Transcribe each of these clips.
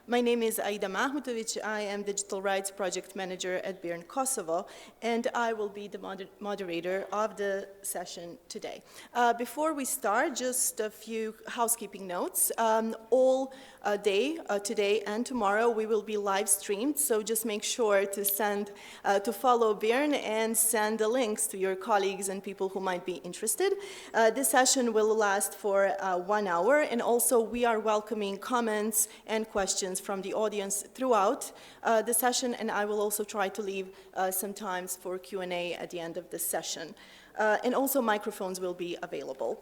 My name is Aida Mahmutović. I am Digital Rights Project Manager at BIRN Kosovo, and I will be the moderator of the session today. Before we start, just a few housekeeping notes. All day, today and tomorrow, we will be live streamed, so just make sure to follow BIRN and send the links to your colleagues and people who might be interested. This session will last for 1 hour, and also we are welcoming comments and questions from the audience throughout the session, and I will also try to leave some time for Q&A at the end of the session. And also microphones will be available.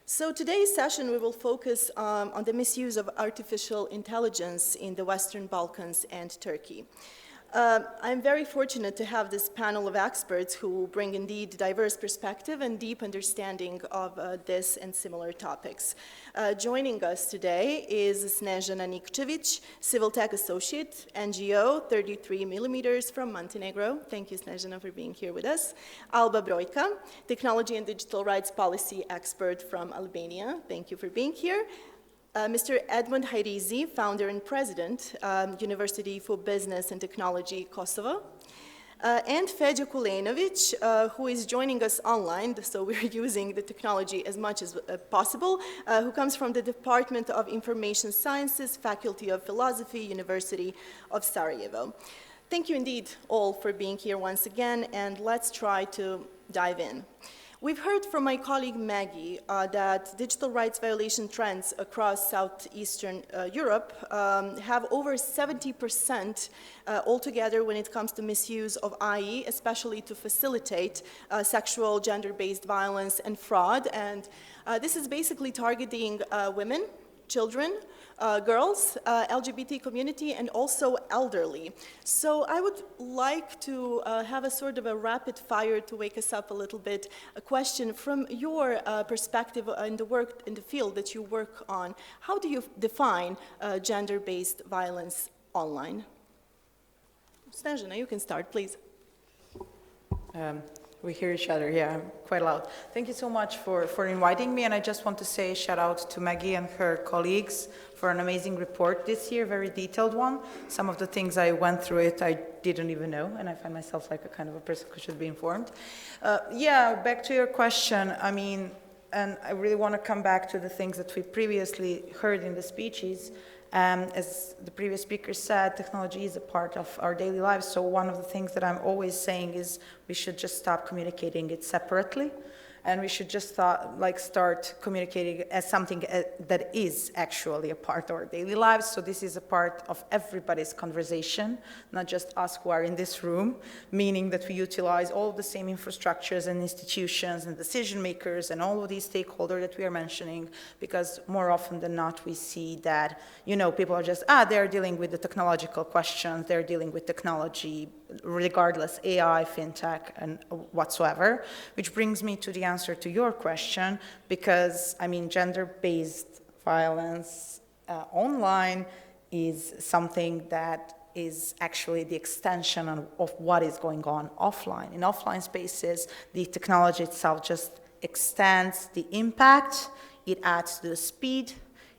So today's session we will focus on the misuse of artificial intelligence in the Western Balkans and Turkey. I'm very fortunate to have this panel of experts who bring indeed diverse perspective and deep understanding of this and similar topics. Joining us today is Snežana Nikčević, Civil Tech Associate, NGO, 33 millimeters from Montenegro. Thank you, Snežana, for being here with us. Alba Brojka, Technology and Digital Rights Policy Expert from Albania. Thank you for being here. Mr. Edmond Hajrizi, founder and president, University for Business and Technology, Kosovo. And Feđa Kulenović, who is joining us online, so we're using the technology as much as possible, who comes from the Department of Information Sciences, Faculty of Philosophy, University of Sarajevo. Thank you indeed all for being here once again, and let's try to dive in. We've heard from my colleague Maggie that digital rights violation trends across Southeastern Europe have over 70% altogether when it comes to misuse of AI, especially to facilitate sexual, gender-based violence and fraud. And this is basically targeting women, children, girls, LGBT community, and also elderly. So I would like to have a sort of a rapid fire to wake us up a little bit. A question from your perspective in the work in the field that you work on. How do you define gender-based violence online? Snežana, you can start, please. We hear each other, yeah, quite loud. Thank you so much for inviting me, and I just want to say shout out to Maggie and her colleagues for an amazing report this year, very detailed one. Some of the things I went through it, I didn't even know, and I find myself like a kind of a person who should be informed. Yeah, back to your question, I mean, and I really want to come back to the things that we previously heard in the speeches. As the previous speaker said, technology is a part of our daily lives, so one of the things that I'm always saying is we should just stop communicating it separately, and we should just start communicating as something that is actually a part of our daily lives. So this is a part of everybody's conversation, not just us who are in this room, meaning that we utilize all of the same infrastructures and institutions and decision makers and all of these stakeholders that we are mentioning, because more often than not we see that, you know, people are just, they're dealing with the technological questions, they're dealing with technology, regardless, AI, fintech, and whatsoever, which brings me to the answer to your question, because, I mean, gender-based violence online is something that is actually the extension of what is going on offline. In offline spaces, the technology itself just extends the impact, it adds to the speed,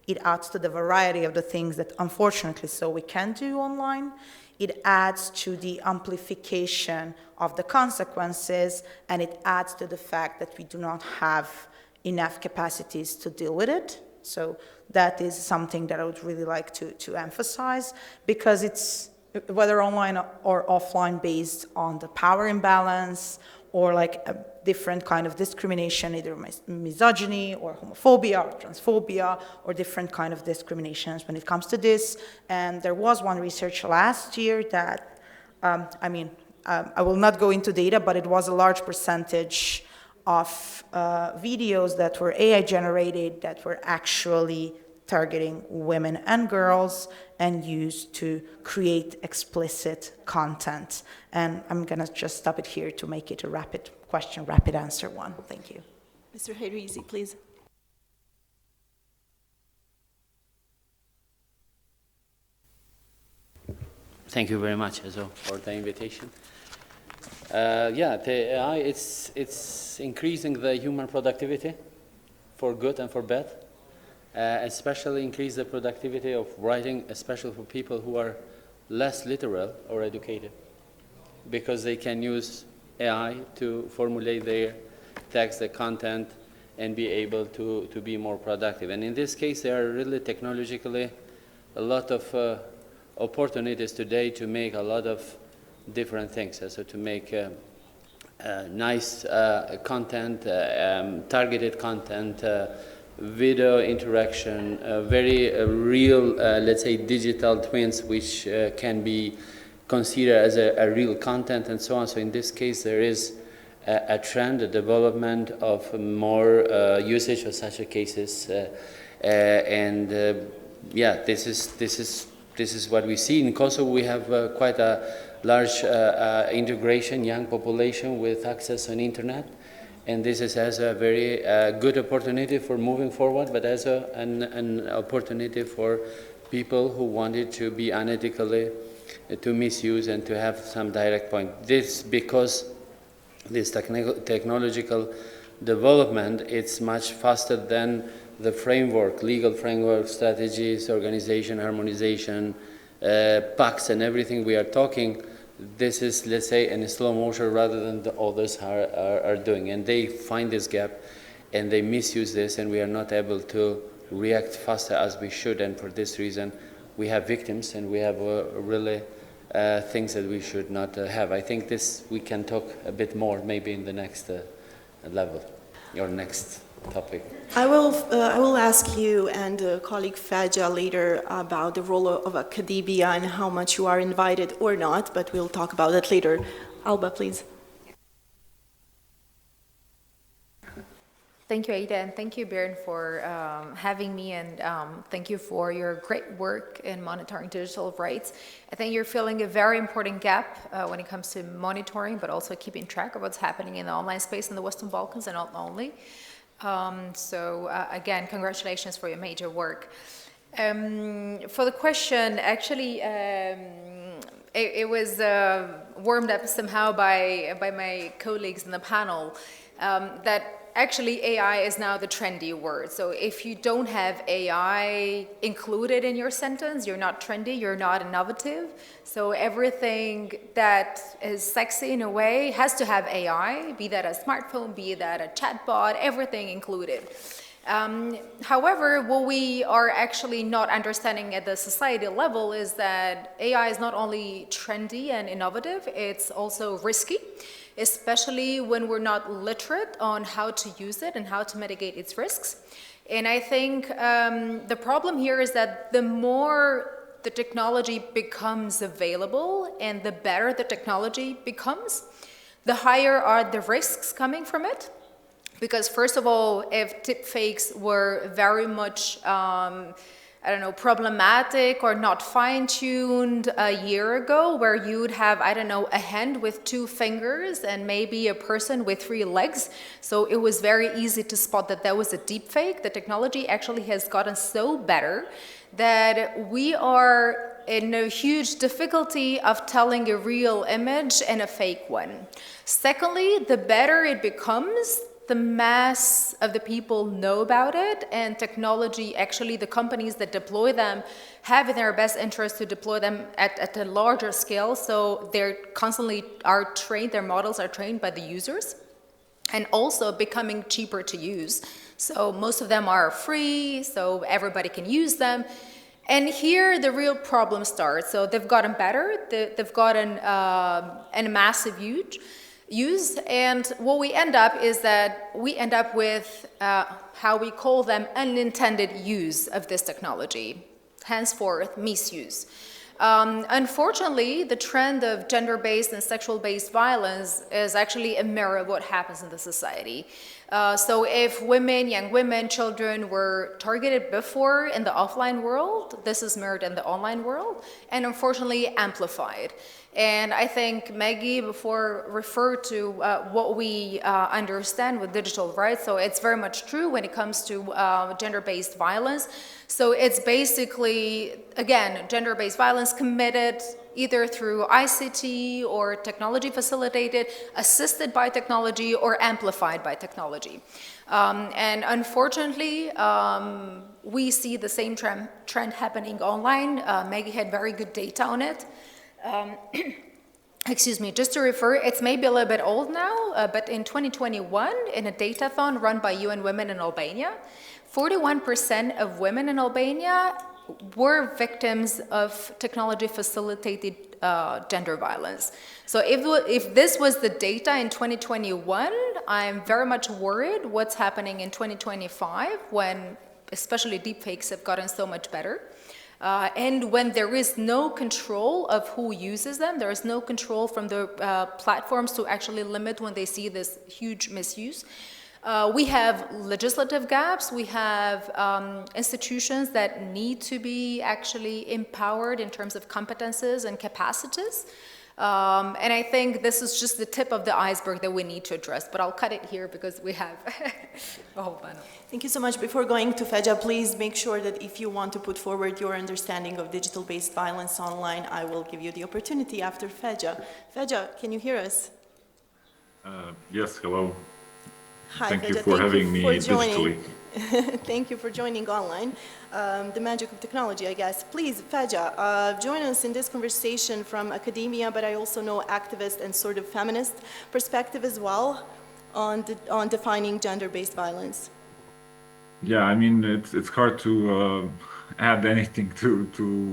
it adds to the variety of the things that, unfortunately, so we can do online. It adds to the amplification of the consequences, and it adds to the fact that we do not have enough capacities to deal with it. So that is something that I would really like to emphasize, because it's, whether online or offline, based on the power imbalance or like a different kind of discrimination, either misogyny or homophobia or transphobia or different kind of discriminations when it comes to this. And there was one research last year that, I will not go into data, but it was a large percentage of videos that were AI generated that were actually targeting women and girls and used to create explicit content. And I'm going to just stop it here to make it a rapid question, rapid answer one. Thank you. Mr. Hajrizi, please. Thank you very much, Ezo, for the invitation. Yeah, the AI, it's increasing the human productivity for good and for bad. especially increase the productivity of writing, especially for people who are less literal or educated, because they can use AI to formulate their text, the content, and be able to be more productive. And in this case, there are really technologically a lot of opportunities today to make a lot of different things. So to make nice content, targeted content, video interaction, very real, let's say, digital twins, which can be considered as a real content and so on. So in this case, there is a trend, a development of more usage of such cases, yeah, this is what we see in Kosovo. We have quite a large integration, young population with access on internet, and this is as a very good opportunity for moving forward, but as an opportunity for people who wanted to be unethically to misuse and to have some direct point. This because this technological development, it's much faster than the framework, legal framework, strategies, organization, harmonization, pacts and everything we are talking. This is, let's say, in a slow motion rather than the others are doing. And they find this gap and they misuse this, and we are not able to react faster as we should. And for this reason, we have victims and we have really things that we should not have. I think this we can talk a bit more maybe in the next level or next topic. I will ask you and colleague Feđa later about the role of academia and how much you are invited or not, but we'll talk about that later. Alba, please. Thank you, Aida, and thank you, BIRN, for having me, and thank you for your great work in monitoring digital rights. I think you're filling a very important gap when it comes to monitoring, but also keeping track of what's happening in the online space in the Western Balkans and not only. Again, congratulations for your major work. For the question, actually, it was warmed up somehow by my colleagues in the panel that actually AI is now the trendy word. So if you don't have AI included in your sentence, you're not trendy, you're not innovative. So everything that is sexy in a way has to have AI, be that a smartphone, be that a chatbot, everything included. However, what we are actually not understanding at the society level is that AI is not only trendy and innovative, it's also risky, especially when we're not literate on how to use it and how to mitigate its risks. And I think the problem here is that the more the technology becomes available and the better the technology becomes, the higher are the risks coming from it. Because first of all, if deepfakes were very much, problematic or not fine-tuned a year ago, where you would have, a hand with 2 fingers and maybe a person with 3 legs, so it was very easy to spot that that was a deepfake. The technology actually has gotten so better that we are in a huge difficulty of telling a real image and a fake one. Secondly, the better it becomes, the mass of the people know about it, and technology, actually the companies that deploy them have in their best interest to deploy them at a larger scale, so they're constantly are trained, their models are trained by the users, and also becoming cheaper to use. So most of them are free, so everybody can use them. And here the real problem starts. So they've gotten better, they've gotten a massive use, and what we end up is that we end up with how we call them unintended use of this technology, henceforth misuse. Unfortunately, the trend of gender-based and sexual-based violence is actually a mirror of what happens in the society. So if women, young women, children were targeted before in the offline world, this is mirrored in the online world, and unfortunately amplified. And I think Maggie before referred to what we understand with digital rights, so it's very much true when it comes to gender-based violence. So it's basically, again, gender-based violence committed either through ICT or technology facilitated, assisted by technology, or amplified by technology. And unfortunately, we see the same trend happening online. Maggie had very good data on it. Excuse me, just to refer, it's maybe a little bit old now, but in 2021, in a datathon run by UN Women in Albania, 41% of women in Albania were victims of technology-facilitated gender violence. So if this was the data in 2021, I'm very much worried what's happening in 2025 when especially deepfakes have gotten so much better. And when there is no control of who uses them, there is no control from the platforms to actually limit when they see this huge misuse. We have legislative gaps, we have institutions that need to be actually empowered in terms of competences and capacities. And I think this is just the tip of the iceberg that we need to address, but I'll cut it here because we have a whole panel. Thank you so much. Before going to Feđa, please make sure that if you want to put forward your understanding of digital-based violence online, I will give you the opportunity after Feđa. Feđa, can you hear us? Yes, hello. Hi, Thank you Feđa. for having me digitally. Thank you for joining online. The magic of technology, I guess. Please, Feđa, join us in this conversation from academia, but I also know activist and sort of feminist perspective as well on defining gender-based violence. Yeah, I mean, it's hard to add anything to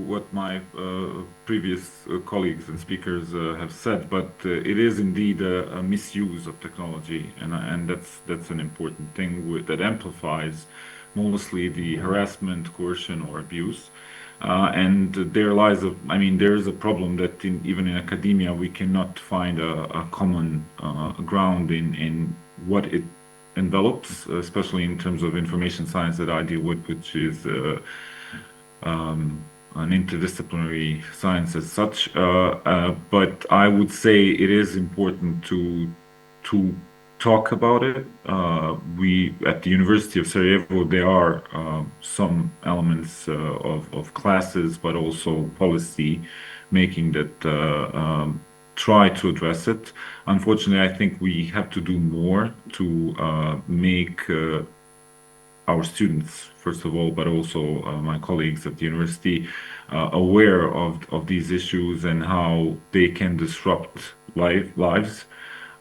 what my previous colleagues and speakers have said, but it is indeed a misuse of technology, and that's an important thing that amplifies mostly the harassment, coercion, or abuse. And there lies there's a problem that even in academia we cannot find a common ground in what it envelops, especially in terms of information science that I deal with, which is an interdisciplinary science as such. But I would say it is important to talk about it. We at the University of Sarajevo, there are some elements of classes, but also policy making that try to address it. Unfortunately, I think we have to do more to make our students, first of all, but also my colleagues at the university, aware of these issues and how they can disrupt lives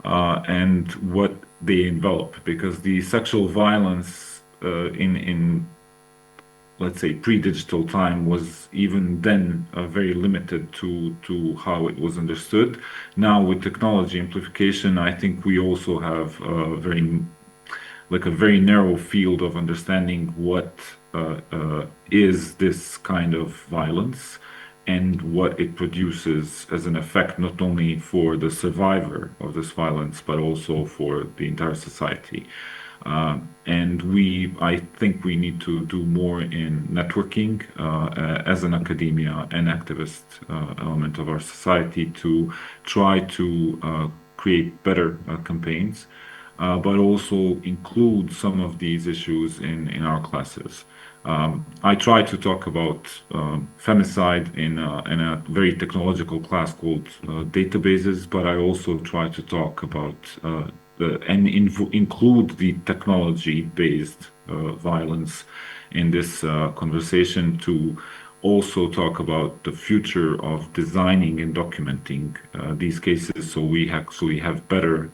and what they envelop. Because the sexual violence in let's say pre-digital time was even then very limited to how it was understood. Now with technology amplification, I think we also have a very narrow field of understanding what is this kind of violence and what it produces as an effect, not only for the survivor of this violence, but also for the entire society. And I think we need to do more in networking as an academia and activist element of our society to try to create better campaigns, but also include some of these issues in our classes. I try to talk about femicide in a very technological class called databases, but I also try to talk about and include the technology-based violence in this conversation, to also talk about the future of designing and documenting these cases, so we actually have better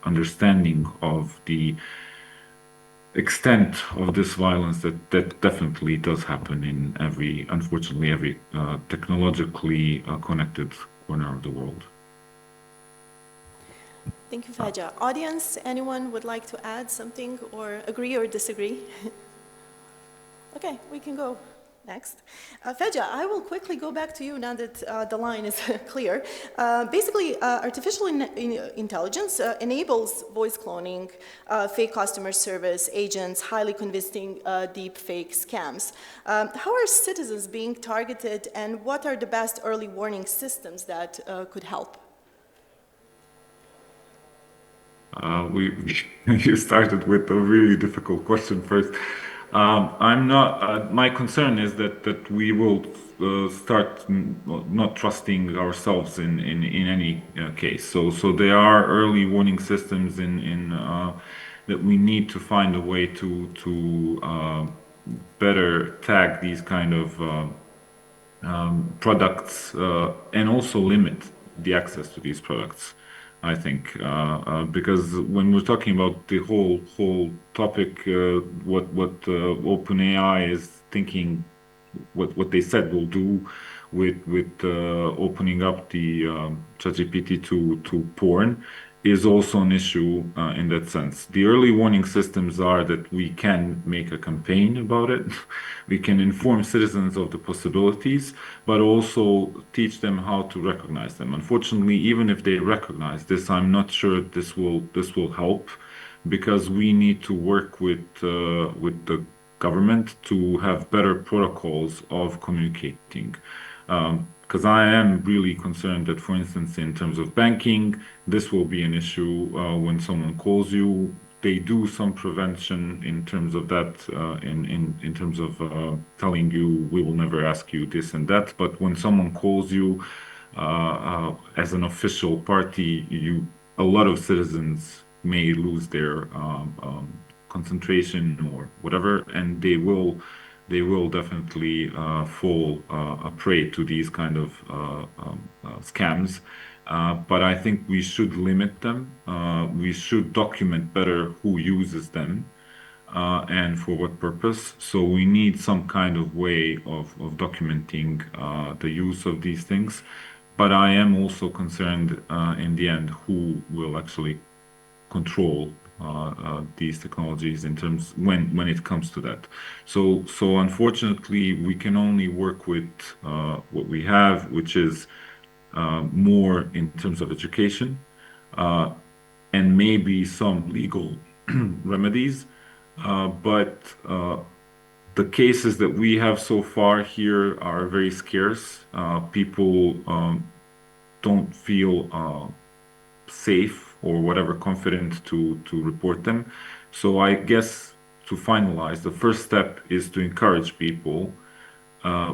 understanding of the extent of this violence that definitely does happen in unfortunately every technologically connected corner of the world. Thank you, Feđa. Audience, anyone would like to add something or agree or disagree? Okay, we can go next. Feđa, I will quickly go back to you now that the line is clear. Basically, artificial intelligence enables voice cloning, fake customer service agents, highly convincing deep fake scams. How are citizens being targeted, and what are the best early warning systems that could help? You started with a really difficult question first. I'm not. My concern is that we will start not trusting ourselves in any case. So there are early warning systems in that we need to find a way to better tag these kind of products and also limit the access to these products. I think because when we're talking about the whole topic, what OpenAI is thinking, what they said will do with opening up the ChatGPT to porn is also an issue in that sense. The early warning systems are that we can make a campaign about it. We can inform citizens of the possibilities, but also teach them how to recognize them. Unfortunately, even if they recognize this, I'm not sure this will help, because we need to work with the government to have better protocols of communicating. Because I am really concerned that, for instance, in terms of banking, this will be an issue when someone calls you. They do some prevention in terms of that, in terms of telling you, we will never ask you this and that. But when someone calls you as an official party, a lot of citizens may lose their concentration or whatever, and they will definitely fall a prey to these kind of scams. But I think we should limit them. We should document better who uses them and for what purpose. So we need some kind of way of documenting the use of these things. But I am also concerned in the end who will actually control these technologies in terms when it comes to that. So unfortunately, we can only work with what we have, which is more in terms of education and maybe some legal remedies. But the cases that we have so far here are very scarce. People don't feel safe or whatever, confident to report them. So I guess, to finalize, the first step is to encourage people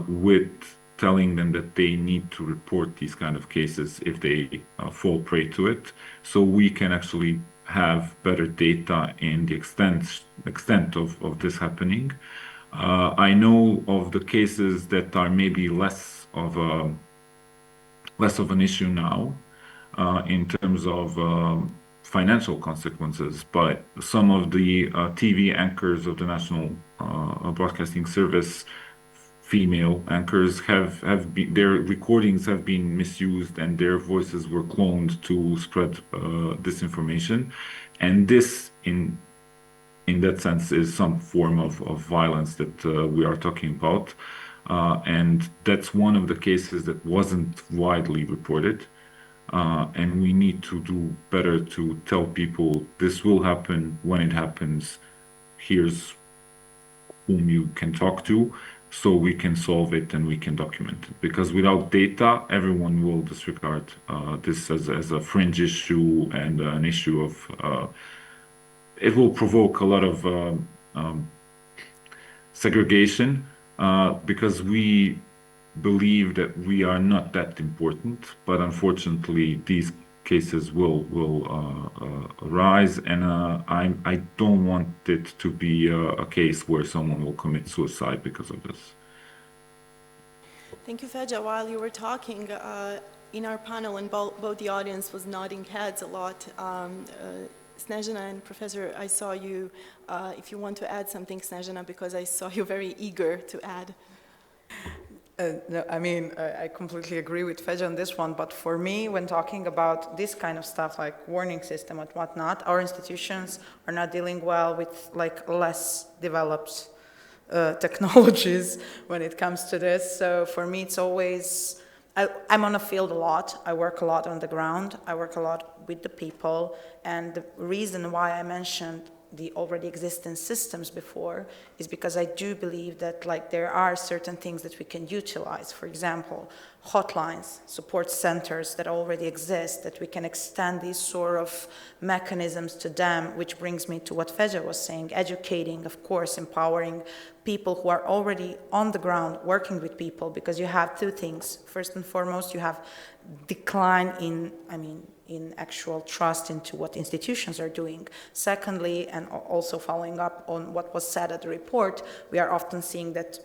with telling them that they need to report these kind of cases if they fall prey to it, so we can actually have better data in the extent of this happening. I know of the cases that are maybe less of an issue now in terms of financial consequences, but some of the TV anchors of the National Broadcasting Service, female anchors, their recordings have been misused and their voices were cloned to spread disinformation, and this in that sense is some form of violence that we are talking about, and that's one of the cases that wasn't widely reported. And we need to do better to tell people this will happen. When it happens, here's whom you can talk to, so we can solve it and we can document it. Because without data, everyone will disregard this as a fringe issue and an issue of it will provoke a lot of segregation because we believe that we are not that important, but unfortunately these cases will arise, and I don't want it to be a case where someone will commit suicide because of this. Thank you, Feđa. While you were talking, in our panel, and both the audience was nodding heads a lot, Snežana and Professor, I saw you, if you want to add something, Snežana, because I saw you very eager to add. No, I mean, I completely agree with Feđa on this one, but for me, when talking about this kind of stuff, like warning system and whatnot, our institutions are not dealing well with like less developed technologies when it comes to this. So for me, it's always, I'm on the field a lot. I work a lot on the ground. I work a lot with the people. And the reason why I mentioned the already existing systems before is because I do believe that like there are certain things that we can utilize. For example, hotlines, support centers that already exist, that we can extend these sort of mechanisms to them, which brings me to what Feđa was saying, educating, of course, empowering people who are already on the ground working with people, because you have two things. First and foremost, you have decline in actual trust into what institutions are doing. Secondly, and also following up on what was said at the report, we are often seeing that,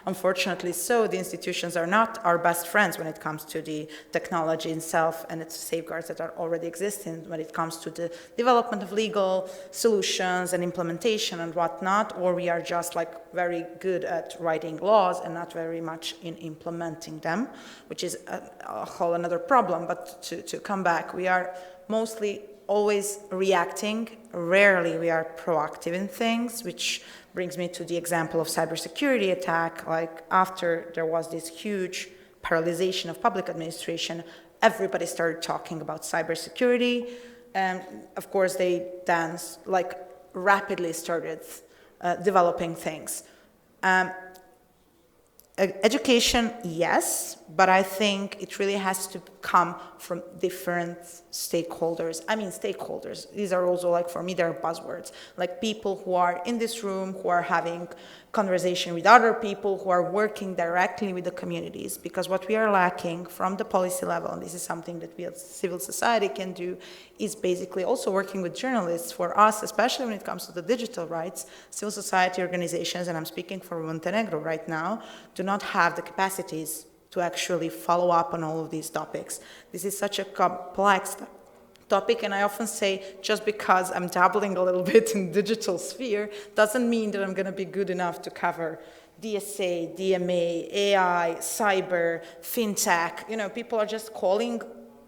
unfortunately so, the institutions are not our best friends when it comes to the technology itself and its safeguards that are already existing when it comes to the development of legal solutions and implementation and whatnot, or we are just like very good at writing laws and not very much in implementing them, which is a whole another problem. But to come back, we are mostly always reacting. Rarely we are proactive in things, which brings me to the example of cybersecurity attack. Like after there was this huge paralyzation of public administration, everybody started talking about cybersecurity. And of course they then like rapidly started developing things. Education, yes, but I think it really has to come from different stakeholders. I mean, stakeholders, these are also like, for me, they're buzzwords. Like people who are in this room, who are having conversation with other people, who are working directly with the communities. Because what we are lacking from the policy level, and this is something that we as civil society can do, is basically also working with journalists. For us, especially when it comes to the digital rights, civil society organizations, and I'm speaking for Montenegro right now, do not have the capacities to actually follow up on all of these topics. This is such a complex topic, and I often say, just because I'm dabbling a little bit in digital sphere, doesn't mean that I'm going to be good enough to cover DSA, DMA, AI, cyber, fintech. You know, people are just calling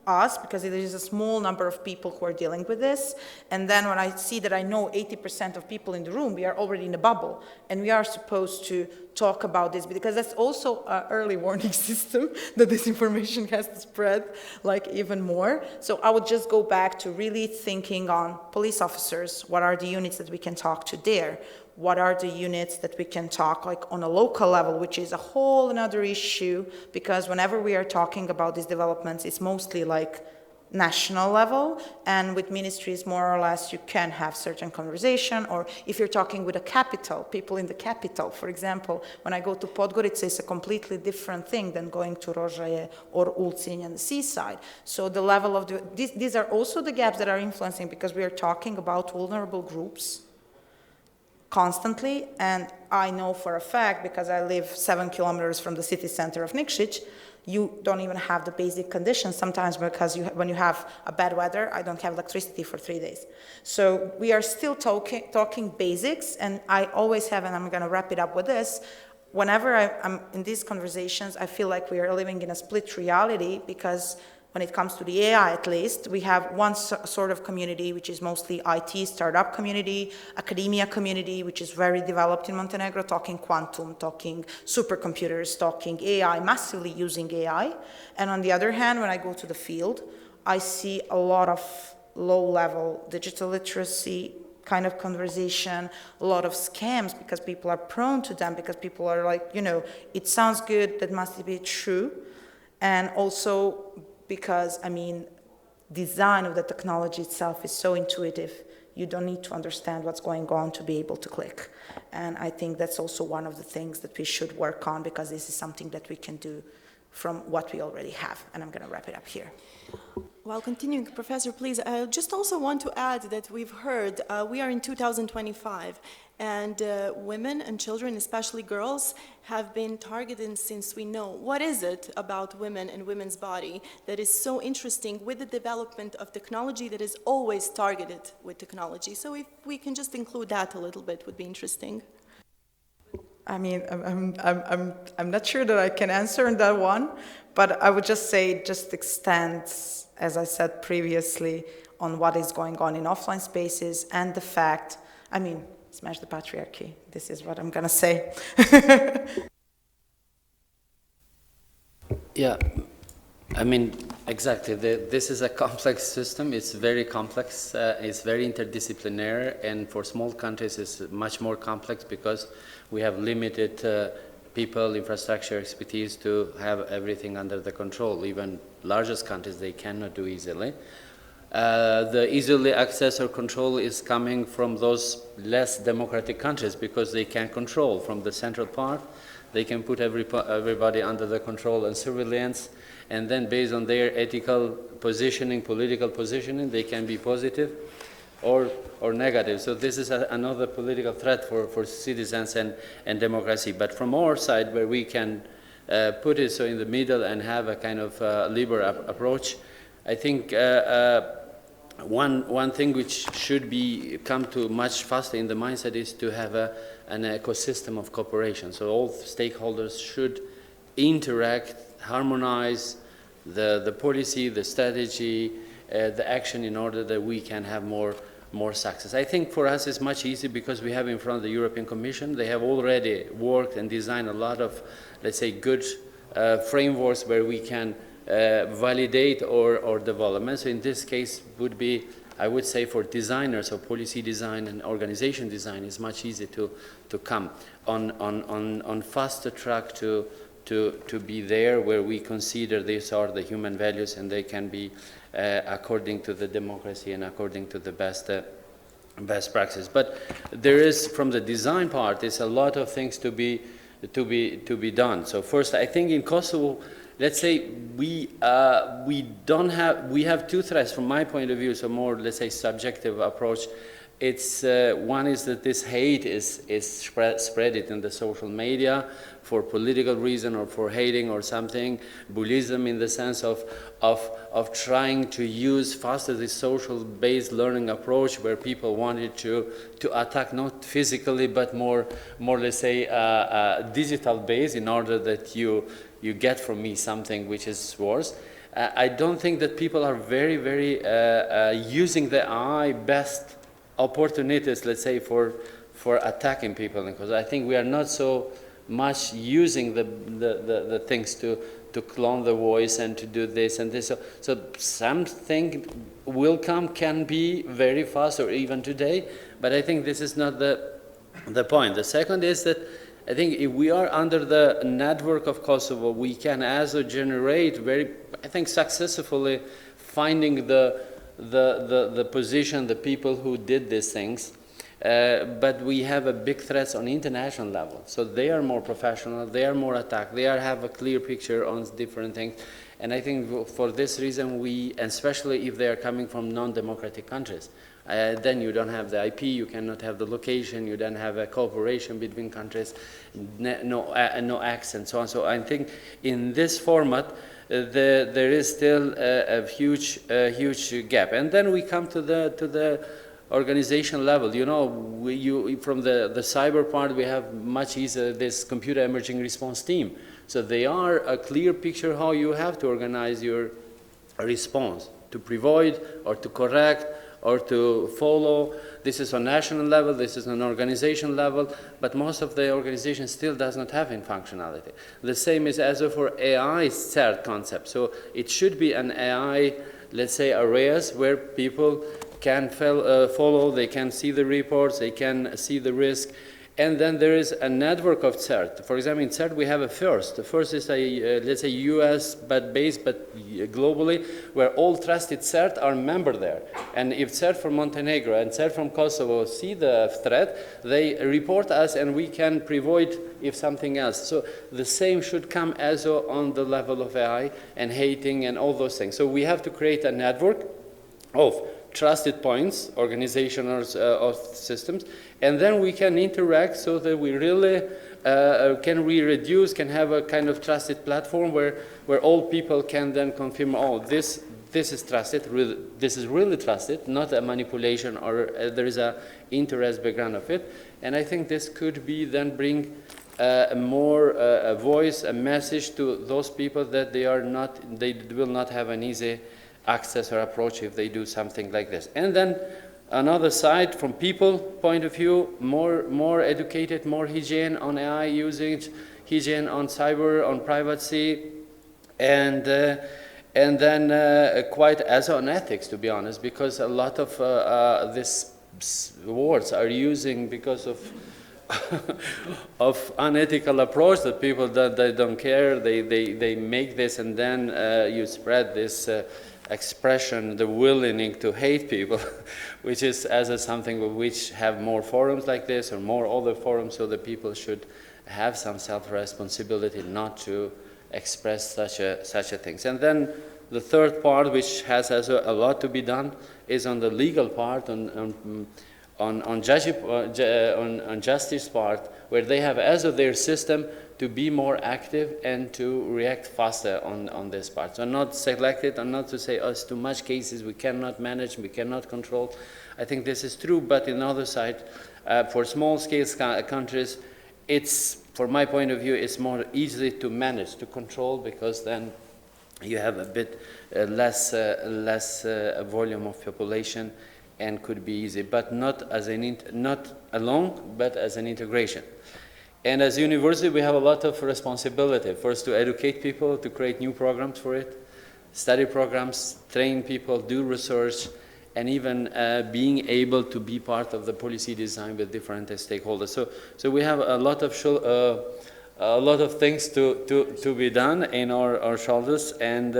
us because there is a small number of people who are dealing with this. And then when I see that I know 80% of people in the room, we are already in a bubble, and we are supposed to talk about this, because that's also an early warning system that this information has to spread like even more. So I would just go back to really thinking on police officers. What are the units that we can talk to there? What are the units that we can talk like on a local level, which is a whole another issue, because whenever we are talking about these developments, it's mostly like national level, and with ministries more or less you can have certain conversation. Or if you're talking with a capital, people in the capital, for example, when I go to Podgorica, it's a completely different thing than going to Rožaje or Ulcinj and the seaside. So the level of these are also the gaps that are influencing, because we are talking about vulnerable groups constantly. And I know for a fact, because I live 7 kilometers from the city center of Nikčević, you don't even have the basic conditions sometimes, because when you have a bad weather, I don't have electricity for 3 days. So we are still talking basics, and I always have, and I'm going to wrap it up with this, whenever I'm in these conversations, I feel like we are living in a split reality, because when it comes to the AI, at least, we have one sort of community, which is mostly IT startup community, academia community, which is very developed in Montenegro, talking quantum, talking supercomputers, talking AI, massively using AI. And on the other hand, when I go to the field, I see a lot of low-level digital literacy kind of conversation, a lot of scams, because people are prone to them, because people are like, you know, it sounds good, that must be true. And also because, I mean, design of the technology itself is so intuitive. You don't need to understand what's going on to be able to click. And I think that's also one of the things that we should work on, because this is something that we can do from what we already have. And I'm going to wrap it up here. While continuing, Professor, please, I just also want to add that we've heard we are in 2025, and women and children, especially girls, have been targeted since we know. What is it about women and women's body that is so interesting with the development of technology that is always targeted with technology? So if we can just include that a little bit, would be interesting. I mean, I'm not sure that I can answer on that one, but I would just say, just extends, as I said previously, on what is going on in offline spaces, and the fact, I mean, smash the patriarchy. This is what I'm going to say. Yeah, I mean, Exactly. This is a complex system. It's very complex. It's very interdisciplinary, and for small countries, it's much more complex because we have limited people, infrastructure, expertise to have everything under the control. Even largest countries, they cannot do easily. The easily access or control is coming from those less democratic countries because they can control from the central part. They can put everybody under the control and surveillance, and then based on their ethical positioning, political positioning, they can be positive or negative. So this is another political threat for citizens and democracy. But from our side, where we can put it so in the middle and have a kind of liberal approach, I think one thing which should come to much faster in the mindset is to have an ecosystem of cooperation. So all stakeholders should interact, harmonize the policy, the strategy, the action in order that we can have more success. I think for us it's much easier because we have in front of the European Commission. They have already worked and designed a lot of, let's say, good frameworks where we can validate our development. So in this case would be, I would say, for designers or policy design and organization design, it's much easier to come on faster track to be there where we consider these are the human values and they can be according to the democracy and according to the best practice. But there is, from the design part, there's a lot of things to be done. So first, I think in Kosovo, let's say we have two threats from my point of view, so more, let's say, subjective approach. It's one is that this hate is spread in the social media for political reason or for hating or something. Bullyism in the sense of trying to use faster this social-based learning approach where people wanted to attack not physically but more let's say digital-based in order that you get from me something which is worse. I don't think that people are very using the AI best opportunities, let's say, for attacking people, because I think we are not so much using the things to clone the voice and to do this and this. So something will come, can be very fast or even today, but I think this is not the point. The second is that I think if we are under the network of Kosovo, we can also generate very, I think, successfully finding the position, the people who did these things, but we have a big threats on international level. So they are more professional, they are more attacked, they have a clear picture on different things. And I think for this reason and especially if they are coming from non-democratic countries, then you don't have the IP, you cannot have the location, you don't have a cooperation between countries, no acts and so on. So I think in this format, there is still a huge gap. And then we come to the organization level. You know, from the cyber part, we have much easier this computer emerging response team. So they are a clear picture how you have to organize your response to prevent or to correct or to follow. This is on national level, this is on organization level, but most of the organization still does not have in functionality. The same is as for AI CERT concept. So it should be an AI, let's say, areas where people can follow, they can see the reports, they can see the risk. And then there is a network of CERT. For example, in CERT we have a first. The first is let's say US based, but globally, where all trusted CERT are member there. And if CERT from Montenegro and CERT from Kosovo see the threat, they report us and we can prevent if something else. So the same should come also on the level of AI and hating and all those things. So we have to create a network of trusted points, organizations of systems, and then we can interact so that we really can have a kind of trusted platform where all people can then confirm, oh, this is trusted, this is really trusted, not a manipulation or there is a interest background of it. And I think this could be then bring more a voice, a message to those people that they will not have an easy access or approach if they do something like this. And then another side, from people point of view, more educated, more hygiene on AI usage, hygiene on cyber, on privacy, and And then quite as on ethics, to be honest, because a lot of these words are using because of of unethical approach that people they don't care, they make this, and then you spread this expression, the willing to hate people, which is as a something which have more forums like this or more other forums, so that people should have some self-responsibility not to express such a things. And then the third part, which has a lot to be done, is on the legal part, on justice part, where they have as of their system to be more active and to react faster on this part. So not select it and not to say, oh, it's too much cases, we cannot manage, we cannot control. I think this is true, but on the other side, for small-scale countries, it's, for my point of view, it's more easy to manage, to control, because then you have a bit less volume of population, and could be easy, but not as not alone, but as an integration. And as a university, we have a lot of responsibility. First, to educate people, to create new programs for it, study programs, train people, do research, and even being able to be part of the policy design with different stakeholders. So we have a lot of things to be done in our shoulders, and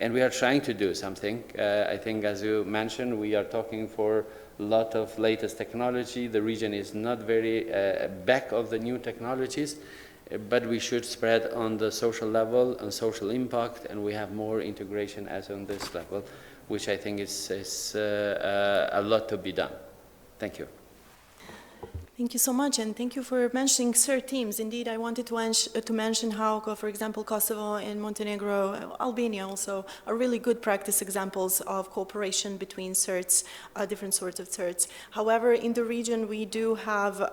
we are trying to do something. I think, as you mentioned, we are talking for a lot of latest technology. The region is not very back of the new technologies, but we should spread on the social level and social impact, and we have more integration as on this level, which I think is a lot to be done. Thank you. Thank you so much, and thank you for mentioning CERT teams. Indeed, I wanted to mention how, for example, Kosovo and Montenegro, Albania also, are really good practice examples of cooperation between CERTs, different sorts of CERTs. However, in the region, we do have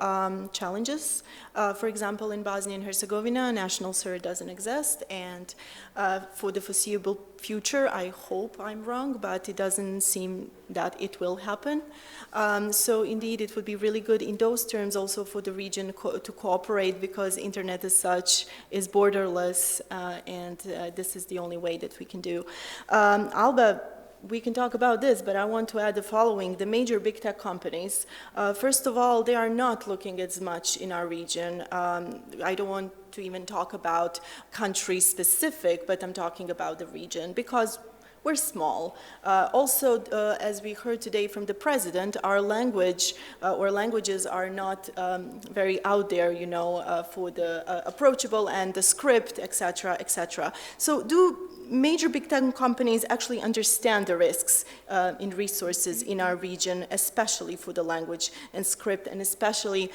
challenges. For example, in Bosnia and Herzegovina, national CERT doesn't exist, and for the foreseeable future, I hope I'm wrong, but it doesn't seem that it will happen. So indeed, it would be really good in those terms also for the region to cooperate, because internet as such is borderless, and this is the only way that we can do. Alba, we can talk about this, but I want to add the following. The major big tech companies, first of all, they are not looking as much in our region. I don't want to even talk about country specific, but I'm talking about the region, because we're small. Also, as we heard today from the president, our language or languages are not very out there, you know, for the approachable and the script, etc., etc. So do major big tech companies actually understand the risks in resources in our region, especially for the language and script, and especially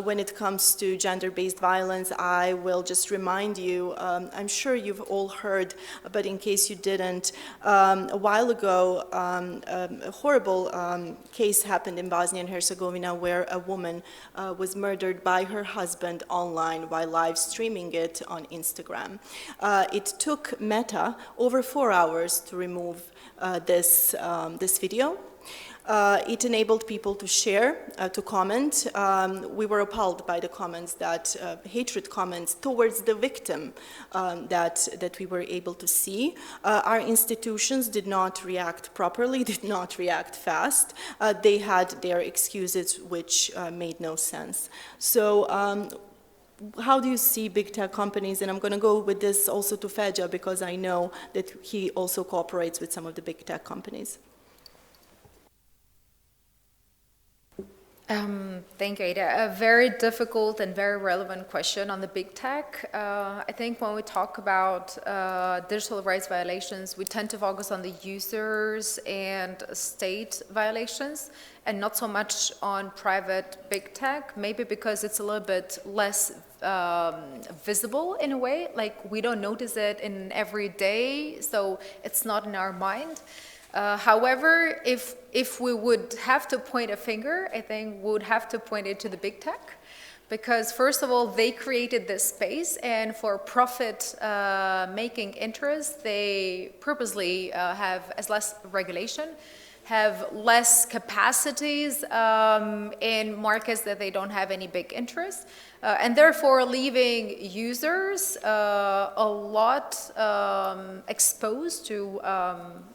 when it comes to gender-based violence? I will just remind you, I'm sure you've all heard, but in case you didn't, a while ago, a horrible case happened in Bosnia and Herzegovina where a woman was murdered by her husband online while live streaming it on Instagram. It took Meta over 4 hours to remove this video. It enabled people to share, to comment. We were appalled by the comments, that hatred comments towards the victim that we were able to see. Our institutions did not react properly, did not react fast. They had their excuses, which made no sense. So how do you see big tech companies? And I'm going to go with this also to Feđa, because I know that he also cooperates with some of the big tech companies. Thank you, Aida. A very difficult and very relevant question on the big tech. I think when we talk about digital rights violations, we tend to focus on the users and state violations, and not so much on private big tech, maybe because it's a little bit less visible in a way, like we don't notice it in every day, so it's not in our mind. However, if we would have to point a finger, I think we would have to point it to the big tech, because first of all, they created this space, and for profit making interests, they purposely have as less regulation. have less capacities in markets that they don't have any big interest, and therefore leaving users a lot exposed to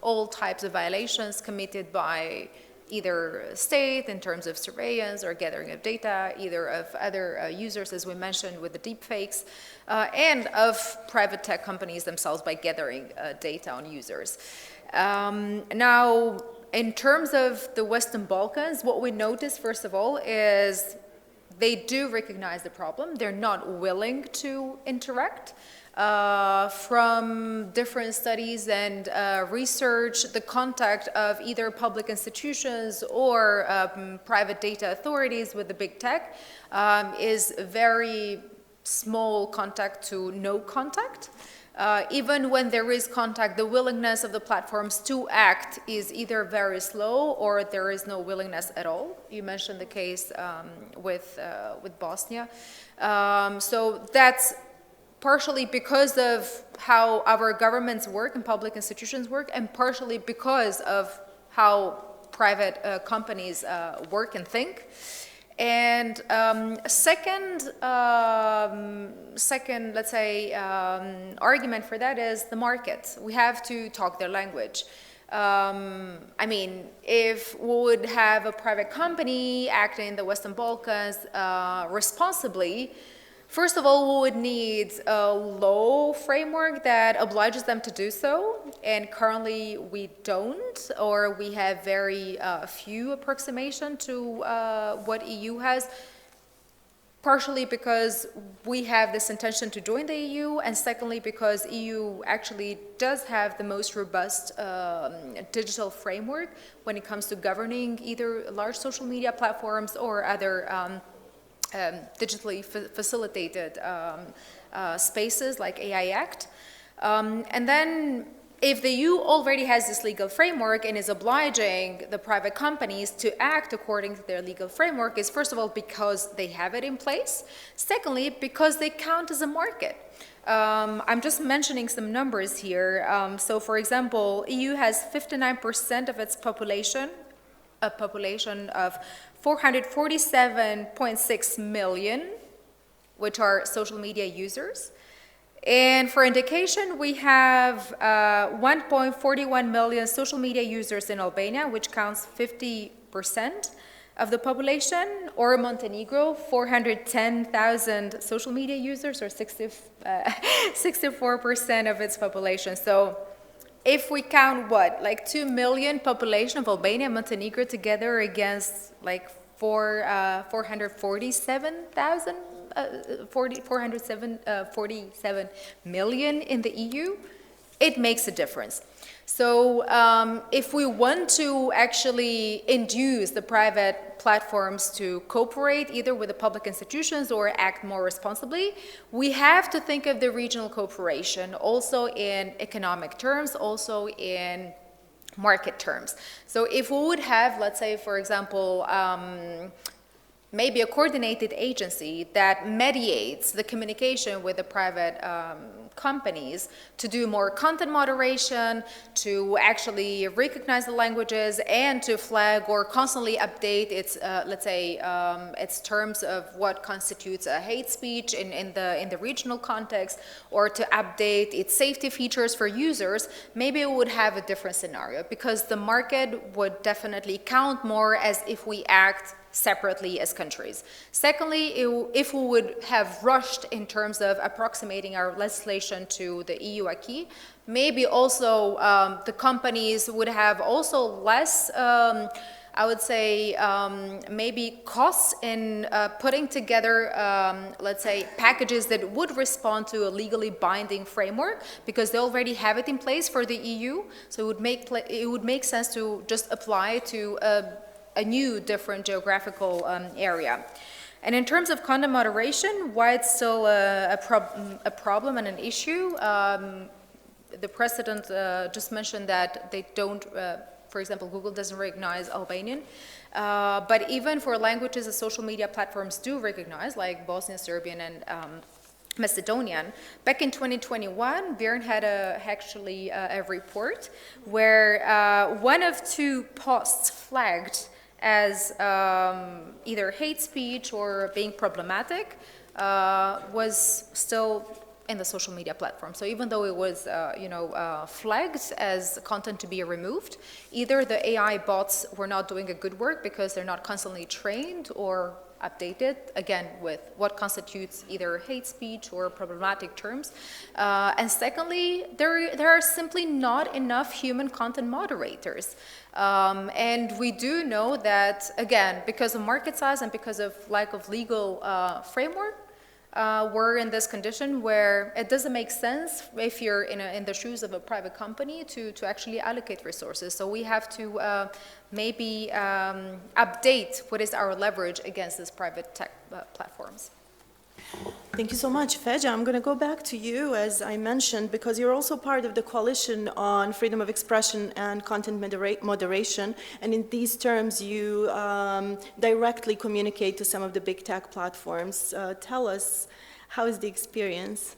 all types of violations committed by either state in terms of surveillance or gathering of data, either of other users, as we mentioned with the deepfakes, and of private tech companies themselves by gathering data on users. Now, in terms of the Western Balkans, what we notice, first of all, is they do recognize the problem. They're not willing to interact. From different studies and research, the contact of either public institutions or private data authorities with the big tech is very small contact to no contact. Even when there is contact, the willingness of the platforms to act is either very slow or there is no willingness at all. You mentioned the case with Bosnia. So that's partially because of how our governments work and public institutions work, and partially because of how private companies work and think. And second, let's say, argument for that is the market. We have to talk their language. I mean, if we would have a private company acting in the Western Balkans responsibly, first of all, we would need a law framework that obliges them to do so, and currently we don't, or we have very few approximation to what EU has, partially because we have this intention to join the EU, and secondly because EU actually does have the most robust digital framework when it comes to governing either large social media platforms or other digitally facilitated spaces like AI Act. And then if the EU already has this legal framework and is obliging the private companies to act according to their legal framework, is first of all because they have it in place. Secondly, because they count as a market. I'm just mentioning some numbers here. So for example, EU has 59% of its population, a population of 447.6 million, which are social media users. And for indication, we have 1.41 million social media users in Albania, which counts 50% of the population, or Montenegro, 410,000 social media users, or 64% of its population. So if we count what, like 2 million population of Albania and Montenegro together against like 447 million in the EU, it makes a difference. So if we want to actually induce the private platforms to cooperate either with the public institutions or act more responsibly, we have to think of the regional cooperation also in economic terms, also in market terms. So if we would have, let's say, for example, maybe a coordinated agency that mediates the communication with the private companies to do more content moderation, to actually recognize the languages, and to flag or constantly update its, let's say, its terms of what constitutes a hate speech in the regional context, or to update its safety features for users, maybe it would have a different scenario, because the market would definitely count more as if we act separately as countries. Secondly, if we would have rushed in terms of approximating our legislation to the EU acquis, maybe also the companies would have also less, I would say, maybe costs in putting together, let's say, packages that would respond to a legally binding framework, because they already have it in place for the EU. So it would make sense to just apply to a new, different geographical area. And in terms of content moderation, why it's still a problem and an issue, the president just mentioned that they don't, for example, Google doesn't recognize Albanian, but even for languages that social media platforms do recognize, like Bosnian, Serbian, and Macedonian. Back in 2021, BIRN had actually a report where one of two posts flagged as either hate speech or being problematic was still in the social media platform. So even though it was, flagged as content to be removed, either the AI bots were not doing a good work because they're not constantly trained or updated, again, with what constitutes either hate speech or problematic terms. And secondly, there are simply not enough human content moderators. And we do know that, again, because of market size and because of lack of legal framework, we're in this condition where it doesn't make sense if you're in the shoes of a private company to actually allocate resources. So we have to maybe update what is our leverage against these private tech platforms. Thank you so much. Feđa, I'm going to go back to you, as I mentioned, because you're also part of the Coalition on Freedom of Expression and Content Moderation, and in these terms you directly communicate to some of the big tech platforms. Tell us, how is the experience?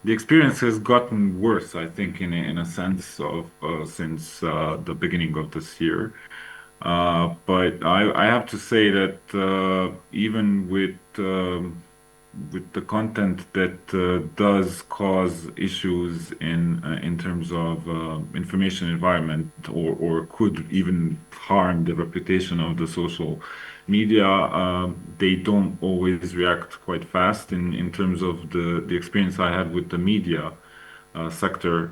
The experience has gotten worse, I think, in a sense of since the beginning of this year. But I have to say that even with the content that does cause issues in terms of information environment or could even harm the reputation of the social media, they don't always react quite fast. In terms of the experience I had with the media sector,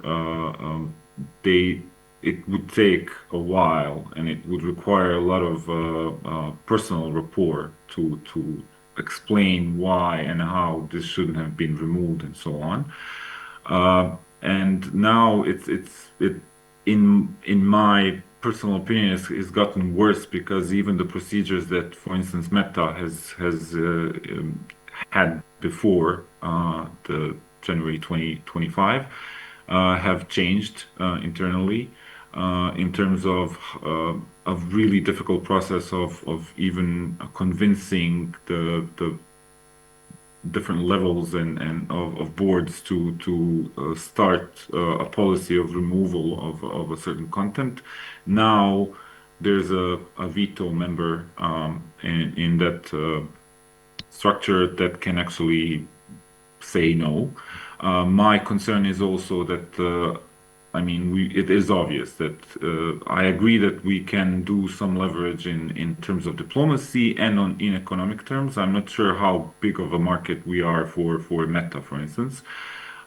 it would take a while and it would require a lot of personal rapport to explain why and how this shouldn't have been removed and so on. And now in my personal opinion, it's gotten worse because even the procedures that, for instance, Meta has had before the January 2025 have changed internally in terms of a really difficult process of even convincing the different levels and of boards to start a policy of removal of a certain content. Now there's a veto member in that structure that can actually say no. My concern is also that it is obvious that I agree that we can do some leverage in terms of diplomacy and in economic terms. I'm not sure how big of a market we are for Meta, for instance,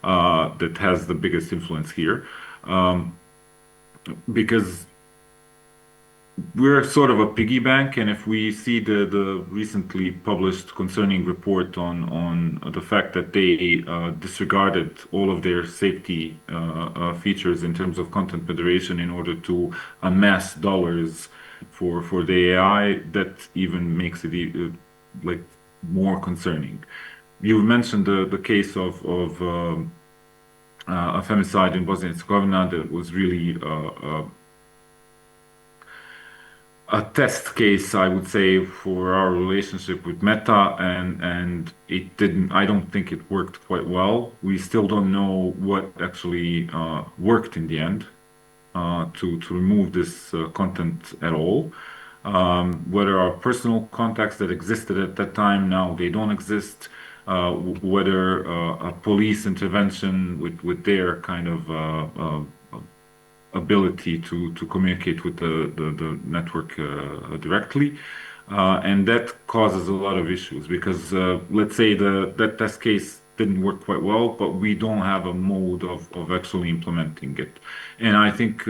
that has the biggest influence here, because we're sort of a piggy bank, and if we see the recently published concerning report on the fact that they disregarded all of their safety features in terms of content moderation in order to amass dollars for the AI, that even makes it like more concerning. You mentioned the case of a femicide in Bosnia and Herzegovina that was really a test case, I would say, for our relationship with Meta, and it didn't. I don't think it worked quite well. We still don't know what actually worked in the end to remove this content at all. Whether our personal contacts that existed at that time, now they don't exist. Whether a police intervention with their kind of ability to communicate with the network directly, and that causes a lot of issues because let's say that test case didn't work quite well, but we don't have a mode of actually implementing it. And I think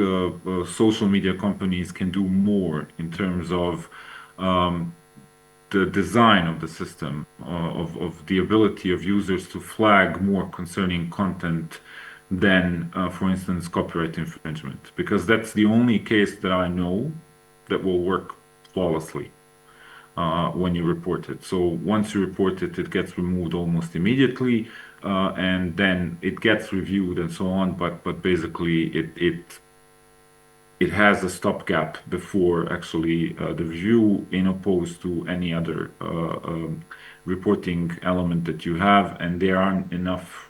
social media companies can do more in terms of the design of the system, of the ability of users to flag more concerning content than, for instance, copyright infringement, because that's the only case that I know that will work flawlessly when you report it. So once you report it, it gets removed almost immediately, and then it gets reviewed and so on. But basically, it has a stopgap before actually the view, in opposed to any other reporting element that you have, and there aren't enough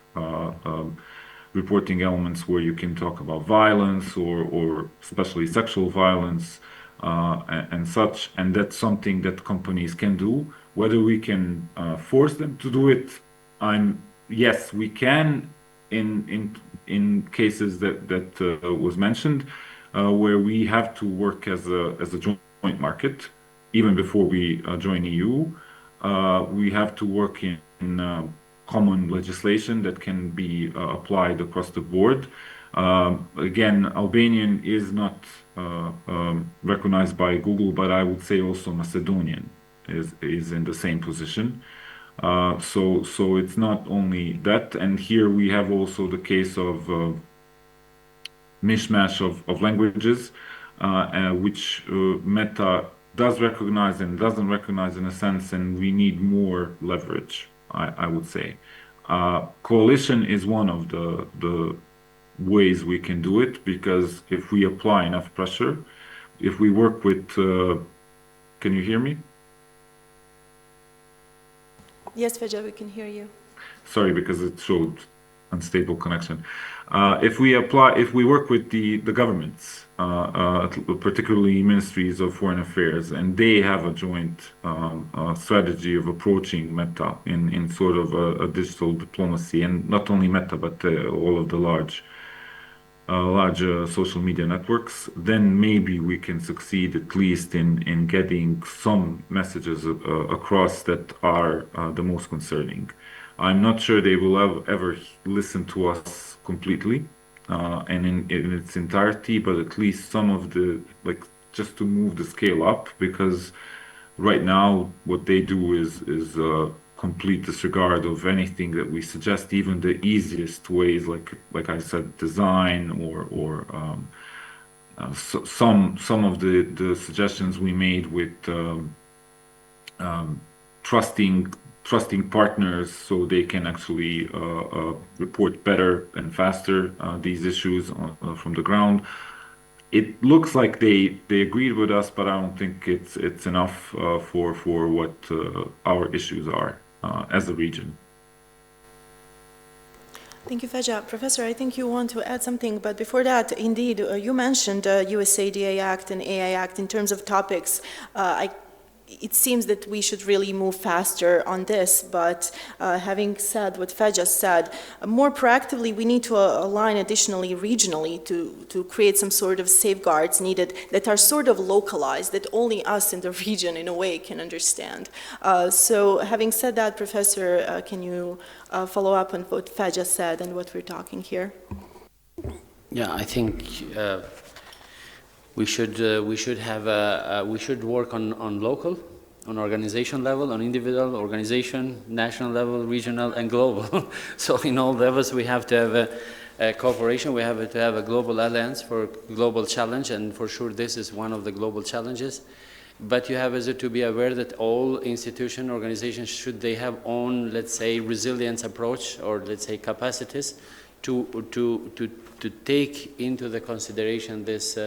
reporting elements where you can talk about violence or especially sexual violence and such, and that's something that companies can do. Whether we can force them to do it, yes, we can in cases that was mentioned, where we have to work as a joint market, even before we join EU. We have to work in common legislation that can be applied across the board. Again, Albanian is not recognized by Google, but I would say also Macedonian is in the same position. So it's not only that, and here we have also the case of mishmash of languages, which Meta does recognize and doesn't recognize in a sense, and we need more leverage, I would say. Coalition is one of the ways we can do it, because if we apply enough pressure, if we work with, can you hear me? Yes, Feđa, we can hear you. Sorry, because it showed unstable connection. If we work with the governments, particularly ministries of foreign affairs, and they have a joint strategy of approaching Meta in sort of a digital diplomacy, and not only Meta, but all of the large social media networks, then maybe we can succeed at least in getting some messages across that are the most concerning. I'm not sure they will ever listen to us completely and in its entirety, but at least some of the, like, just to move the scale up, because right now what they do is complete disregard of anything that we suggest, even the easiest ways, like I said, design or some of the suggestions we made with trusting partners so they can actually report better and faster these issues from the ground. It looks like they agreed with us, but I don't think it's enough for what our issues are as a region. Thank you, Feđa. Professor, I think you want to add something, but before that, indeed, you mentioned USAID Act and AI Act in terms of topics. It seems that we should really move faster on this, but having said what Feđa said, more proactively we need to align additionally regionally to create some sort of safeguards needed that are sort of localized, that only us in the region in a way can understand. So having said that, Professor, can you follow up on what Feđa said and what we're talking here? Yeah, I think we should work on local, on organization level, on individual, organization, national level, regional, and global. So in all levels we have to have a cooperation, we have to have a global alliance for global challenge, and for sure this is one of the global challenges. But you have also to be aware that all institutions, organizations, should they have own, let's say, resilience approach, or let's say capacities to take into the consideration this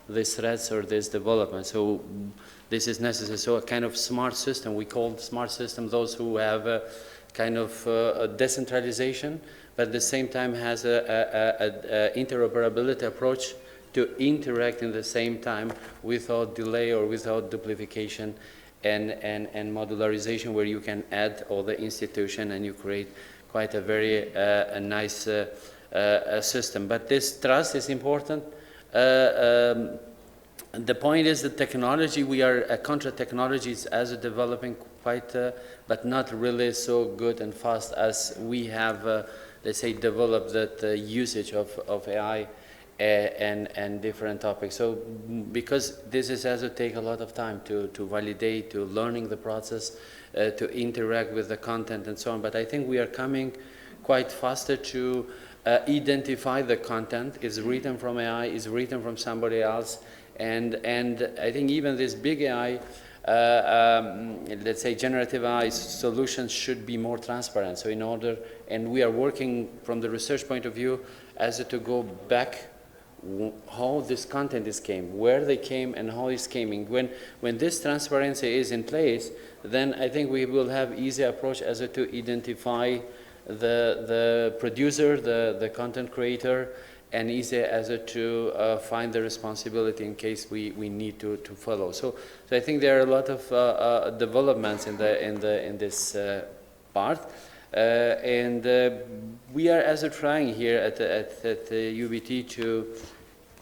these threats or this development. So this is necessary. So a kind of smart system, we call smart system those who have a kind of a decentralization, but at the same time has a interoperability approach to interact in the same time without delay or without duplication and modularization, where you can add all the institution and you create quite a very nice system. But this trust is important. The point is that technology, we are contra technologies as developing quite, but not really so good and fast as we have, let's say, developed that usage of AI and different topics. So because this has to take a lot of time to validate, to learning the process, to interact with the content and so on. But I think we are coming quite faster to identify the content is written from AI, is written from somebody else, and I think even this big AI, let's say generative AI solutions should be more transparent. So in order, and we are working from the research point of view as to go back how this content is came, where they came, and how it's coming. When this transparency is in place, then I think we will have easy approach as to identify the producer, the content creator, and easy as to find the responsibility in case we need to follow. So I think there are a lot of developments in this part, and we are as trying here at UBT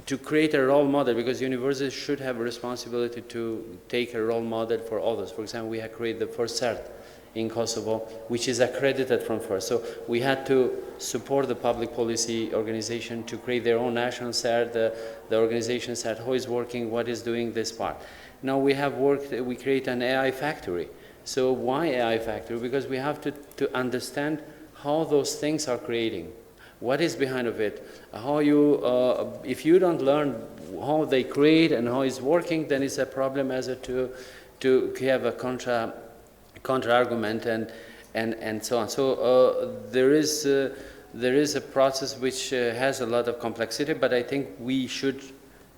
to create a role model, because universities should have a responsibility to take a role model for others. For example, we have created the first CERT in Kosovo, which is accredited from FIRST. So we had to support the public policy organization to create their own national CERT. The organization said who is working, what is doing this part. Now we have worked, we create an AI factory. So why AI factory? Because we have to understand how those things are creating. What is behind of it? How you, if you don't learn how they create and how it's working, then it's a problem as to have a counter-argument and so on. So there is a process which has a lot of complexity, but I think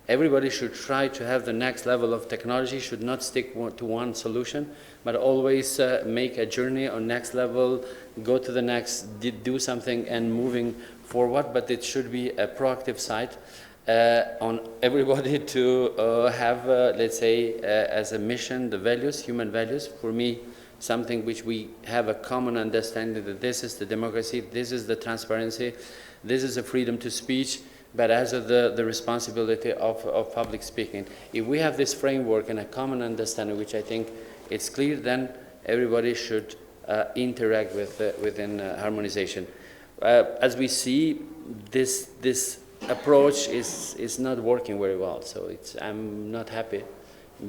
everybody should try to have the next level of technology, should not stick to one solution, but always make a journey on next level, go to the next, do something and moving forward, but it should be a proactive side on everybody to have, let's say, as a mission, the values, human values. For me, something which we have a common understanding that this is the democracy, this is the transparency, this is the freedom to speech, but also the responsibility of public speaking. If we have this framework and a common understanding, which I think it's clear, then everybody should interact within harmonization. As we see, this approach is not working very well. So I'm not happy,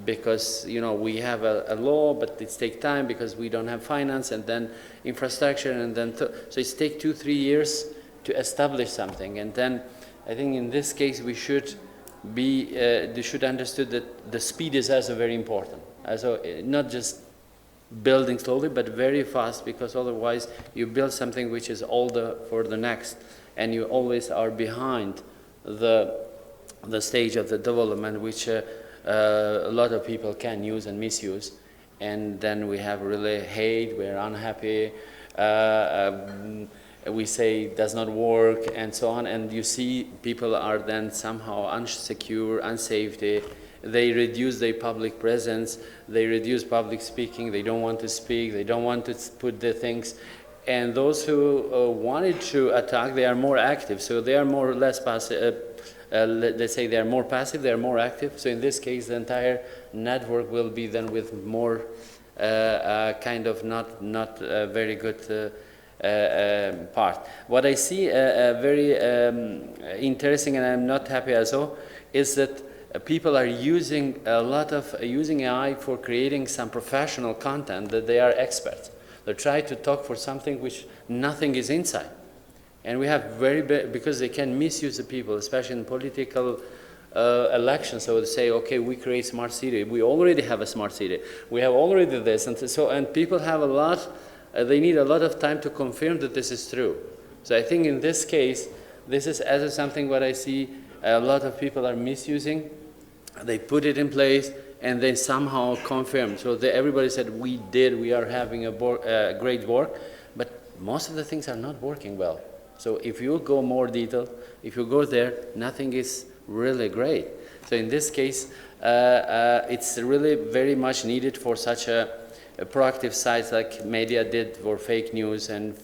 because we have a law, but it takes time because we don't have finance and then infrastructure, and then so it takes 2-3 years to establish something. And then I think in this case we should understood that the speed is also very important. Also not just building slowly, but very fast, because otherwise you build something which is older for the next, and you always are behind the stage of the development, which a lot of people can use and misuse, and then we have really hate, we're unhappy, we say it does not work, and so on, and you see people are then somehow unsecure, unsafety. They reduce their public presence, they reduce public speaking, they don't want to speak, they don't want to put the things. And those who wanted to attack, they are more active, so they are more or less passive. Let's say they are more passive, they are more active. So in this case, the entire network will be then with more kind of not very good part. What I see very interesting, and I'm not happy as well, is that people are using using AI for creating some professional content that they are experts. They try to talk for something which nothing is inside. And we have because they can misuse the people, especially in political elections. So they say, okay, we create smart city. We already have a smart city. We have already this. And people have a lot, they need a lot of time to confirm that this is true. So I think in this case, this is as something what I see a lot of people are misusing. They put it in place and they somehow confirm. So everybody said, we are having a great work, but most of the things are not working well. So if you go more detailed, if you go there, nothing is really great. So in this case, it's really very much needed for such a proactive sites like media did for fake news and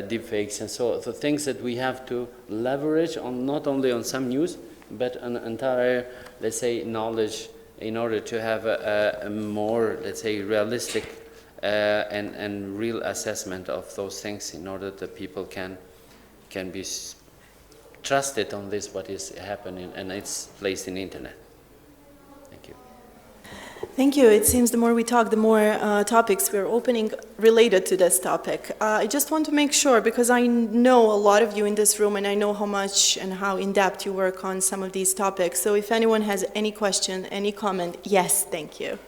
deep fakes and so things that we have to leverage on, not only on some news, but an entire, let's say, knowledge in order to have a more, let's say, realistic and real assessment of those things, in order that people can be trusted on this, what is happening, and it's placed in the internet. Thank you. Thank you. It seems the more we talk, the more topics we're opening related to this topic. I just want to make sure, because I know a lot of you in this room, and I know how much and how in-depth you work on some of these topics. So if anyone has any question, any comment, yes, thank you.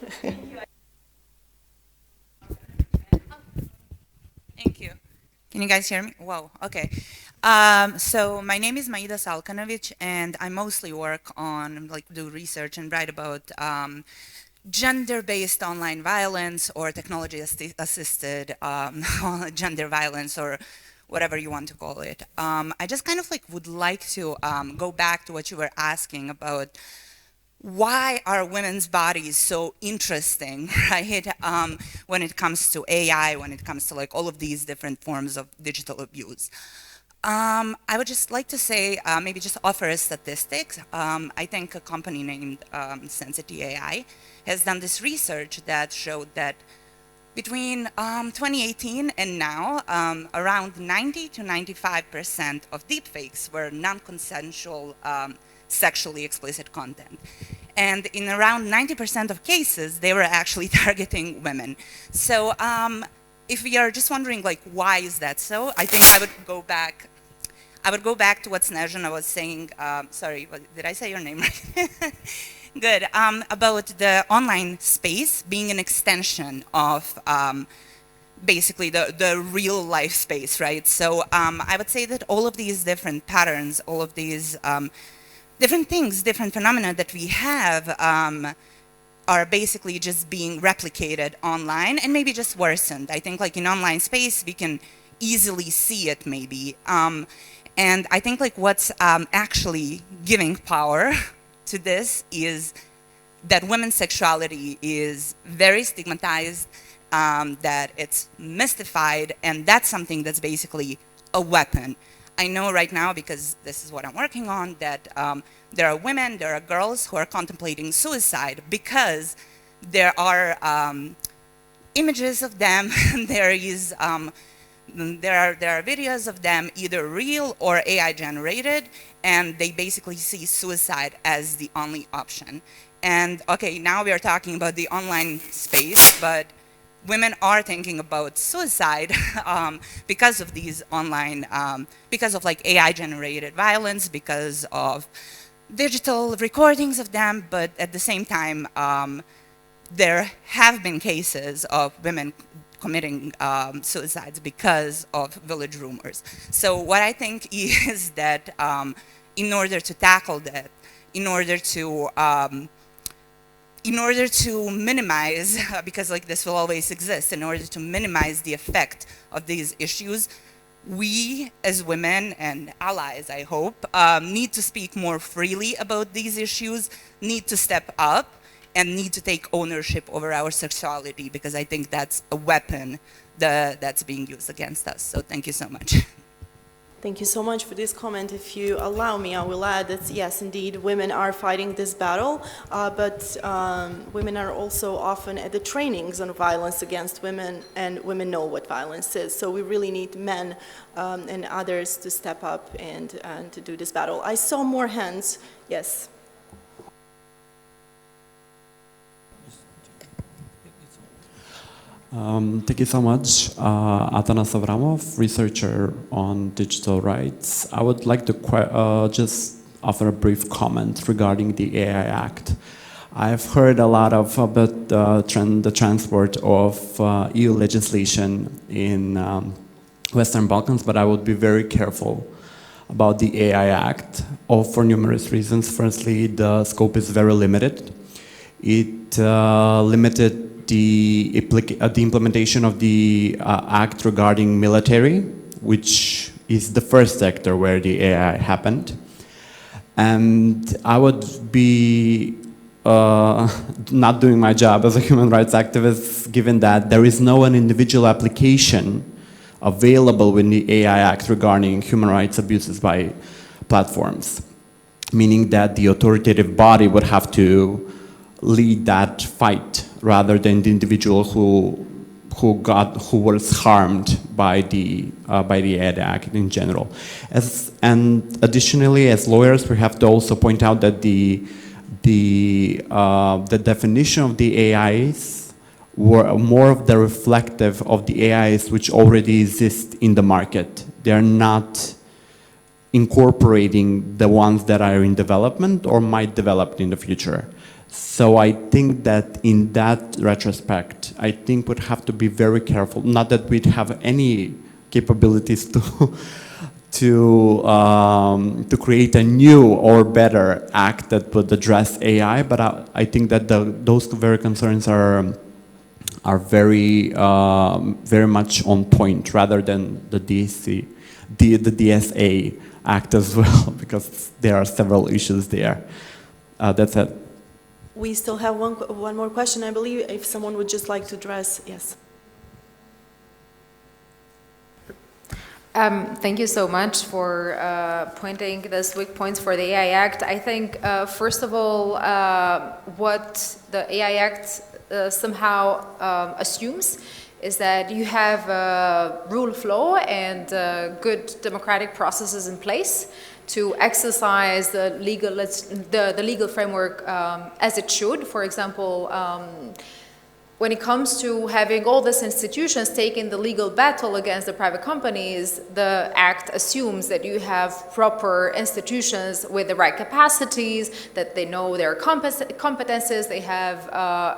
Thank you. Can you guys hear me? Whoa, okay. So my name is Kulenović, and I mostly work on, do research and write about gender-based online violence or technology-assisted gender violence, or whatever you want to call it. I just kind of would like to go back to what you were asking about. Why are women's bodies so interesting, right? When it comes to AI, when it comes to all of these different forms of digital abuse. I would just like to say, maybe just offer a statistic. I think a company named Sensity AI has done this research that showed that between 2018 and now, around 90 to 95% of deepfakes were non-consensual sexually explicit content. And in around 90% of cases, they were actually targeting women. So if we are just wondering, why is that so? I think I would go back to what Snežana was saying. Sorry, did I say your name right? Good. About the online space being an extension of basically the real life space, right? So I would say that all of these different patterns, all of these different things, different phenomena that we have are basically just being replicated online and maybe just worsened. I think in online space, we can easily see it maybe. And I think what's actually giving power to this is that women's sexuality is very stigmatized, that it's mystified, and that's something that's basically a weapon. I know right now, because this is what I'm working on, that there are women, there are girls who are contemplating suicide because there are images of them, there are videos of them, either real or AI generated, and they basically see suicide as the only option. And okay, now we are talking about the online space, but women are thinking about suicide because of these online, because of AI generated violence, because of digital recordings of them, but at the same time, there have been cases of women committing suicides because of village rumors. So what I think is that in order to tackle that, in order to minimize, because this will always exist, in order to minimize the effect of these issues, we as women and allies, I hope, need to speak more freely about these issues, need to step up, and need to take ownership over our sexuality, because I think that's a weapon that's being used against us. So thank you so much. Thank you so much for this comment. If you allow me, I will add that yes, indeed, women are fighting this battle, but women are also often at the trainings on violence against women, and women know what violence is. So we really need men and others to step up and to do this battle. I saw more hands. Yes. Thank you so much. Atanas Avramov, researcher on digital rights. I would like to just offer a brief comment regarding the AI Act. I've heard a lot about the transport of EU legislation in Western Balkans, but I would be very careful about the AI Act, for numerous reasons. Firstly, the scope is very limited. It limited the implementation of the act regarding military, which is the first sector where the AI happened. And I would be not doing my job as a human rights activist, given that there is no individual application available with the AI Act regarding human rights abuses by platforms, meaning that the authoritative body would have to lead that fight rather than the individual who was harmed by the AI Act in general. And additionally, as lawyers, we have to also point out that the definition of the AIs were more of the reflective of the AIs which already exist in the market. They are not incorporating the ones that are in development or might develop in the future. So I think that in that retrospect, I think we'd have to be very careful. Not that we'd have any capabilities to create a new or better act that would address AI, but I think that those very concerns are very very much on point, rather than the DSA Act as well, because there are several issues there. That's it. We still have one more question, I believe, if someone would just like to address, yes. Thank you so much for pointing these weak points for the AI Act. I think, first of all, what the AI Act somehow assumes is that you have rule of law and good democratic processes in place to exercise the legal framework as it should. For example, when it comes to having all these institutions taking the legal battle against the private companies, the Act assumes that you have proper institutions with the right capacities, that they know their competences, they have,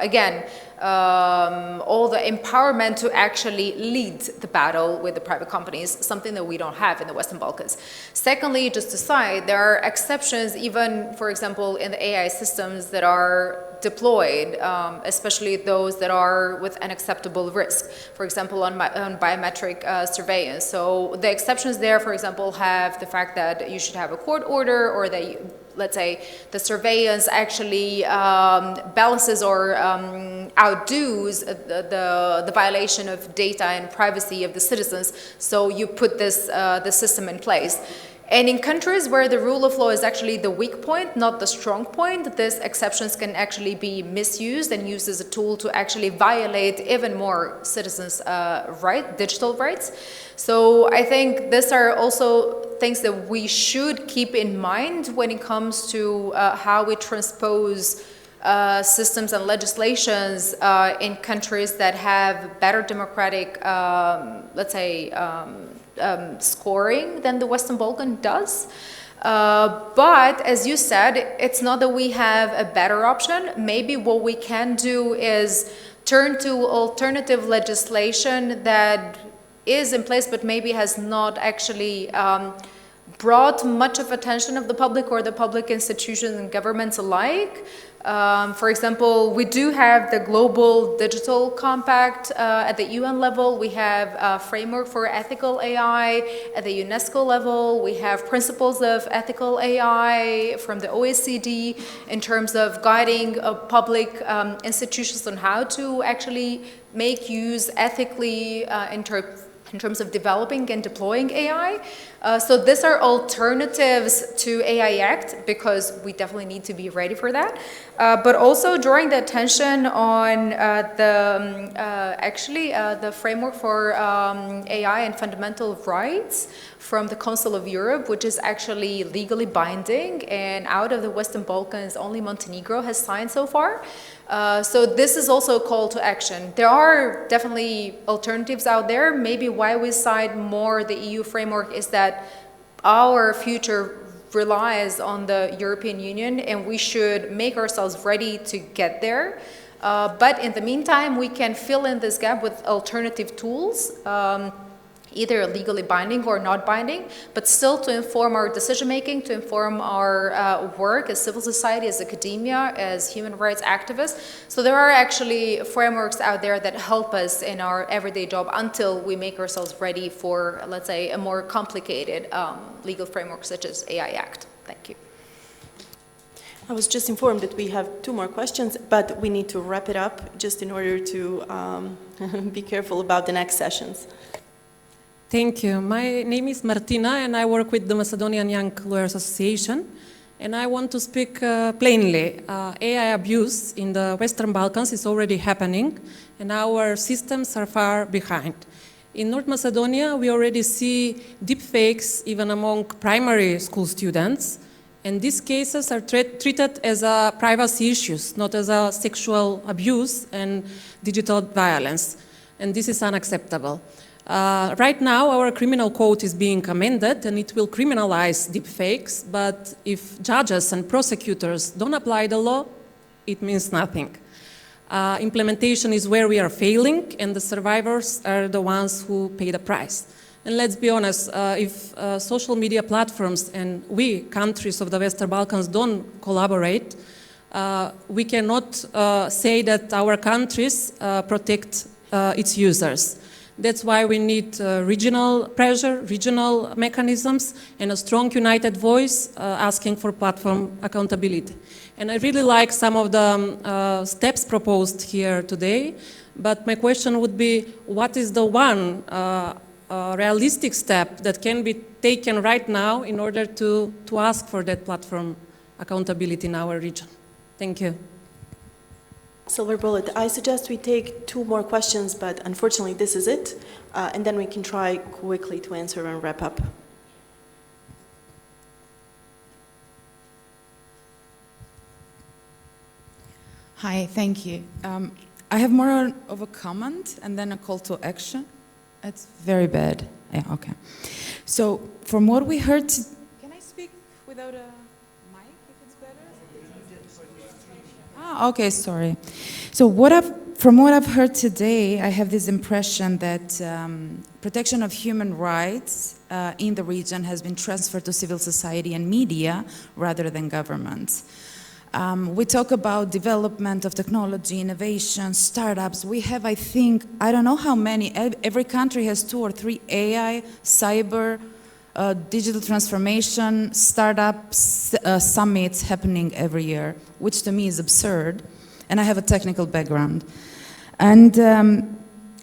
again, all the empowerment to actually lead the battle with the private companies, something that we don't have in the Western Balkans. Secondly, just aside, there are exceptions even, for example, in the AI systems that are deployed, especially those that are with an acceptable risk, for example, on biometric surveillance. So the exceptions there, for example, have the fact that you should have a court order, or that you, let's say, the surveillance actually balances or outdoes the violation of data and privacy of the citizens. So you put this the system in place. And in countries where the rule of law is actually the weak point, not the strong point, these exceptions can actually be misused and used as a tool to actually violate even more citizens' digital rights. So I think these are also things that we should keep in mind when it comes to how we transpose systems and legislations in countries that have better democratic, let's say, scoring than the Western Balkan does. But as you said, it's not that we have a better option. Maybe what we can do is turn to alternative legislation that is in place but maybe has not actually brought much of attention of the public or the public institutions and governments alike. For example, we do have the Global Digital Compact at the UN level. We have a framework for ethical AI at the UNESCO level. We have principles of ethical AI from the OECD in terms of guiding public institutions on how to actually make use ethically in terms of developing and deploying AI. So these are alternatives to AI Act, because we definitely need to be ready for that. But also drawing the attention on the framework for AI and fundamental rights from the Council of Europe, which is actually legally binding, and out of the Western Balkans, only Montenegro has signed so far. So this is also a call to action. There are definitely alternatives out there. Maybe why we cite more the EU framework is that our future relies on the European Union, and we should make ourselves ready to get there. But in the meantime, we can fill in this gap with alternative tools, either legally binding or not binding, but still to inform our decision-making, to inform our work as civil society, as academia, as human rights activists. So there are actually frameworks out there that help us in our everyday job until we make ourselves ready for, let's say, a more complicated legal framework such as AI Act. Thank you. I was just informed that we have 2 more questions, but we need to wrap it up just in order to be careful about the next sessions. Thank you. My name is Martina, and I work with the Macedonian Young Lawyers Association. And I want to speak plainly. AI abuse in the Western Balkans is already happening, and our systems are far behind. In North Macedonia, we already see deepfakes even among primary school students, and these cases are treated as privacy issues, not as a sexual abuse and digital violence. And this is unacceptable. Right now, our criminal code is being amended, and it will criminalize deepfakes, but if judges and prosecutors don't apply the law, it means nothing. Implementation is where we are failing, and the survivors are the ones who pay the price. And let's be honest, if social media platforms and we, countries of the Western Balkans, don't collaborate, we cannot say that our countries protect its users. That's why we need regional pressure, regional mechanisms, and a strong united voice asking for platform accountability. And I really like some of the steps proposed here today, but my question would be, what is the one realistic step that can be taken right now in order to ask for that platform accountability in our region? Thank you. Silver bullet. I suggest we take 2 more questions, but unfortunately this is it, and then we can try quickly to answer and wrap up. Hi, thank you. I have more of a comment and then a call to action. It's very bad. Yeah, okay. So from what we heard, can I speak without a mic if it's better? Ah, okay, sorry. So from what I've heard today, I have this impression that protection of human rights in the region has been transferred to civil society and media rather than governments. We talk about development of technology, innovation, startups. We have, I think, I don't know how many, every country has 2 or 3 AI, cyber, digital transformation, startups, summits happening every year, which to me is absurd. And I have a technical background. And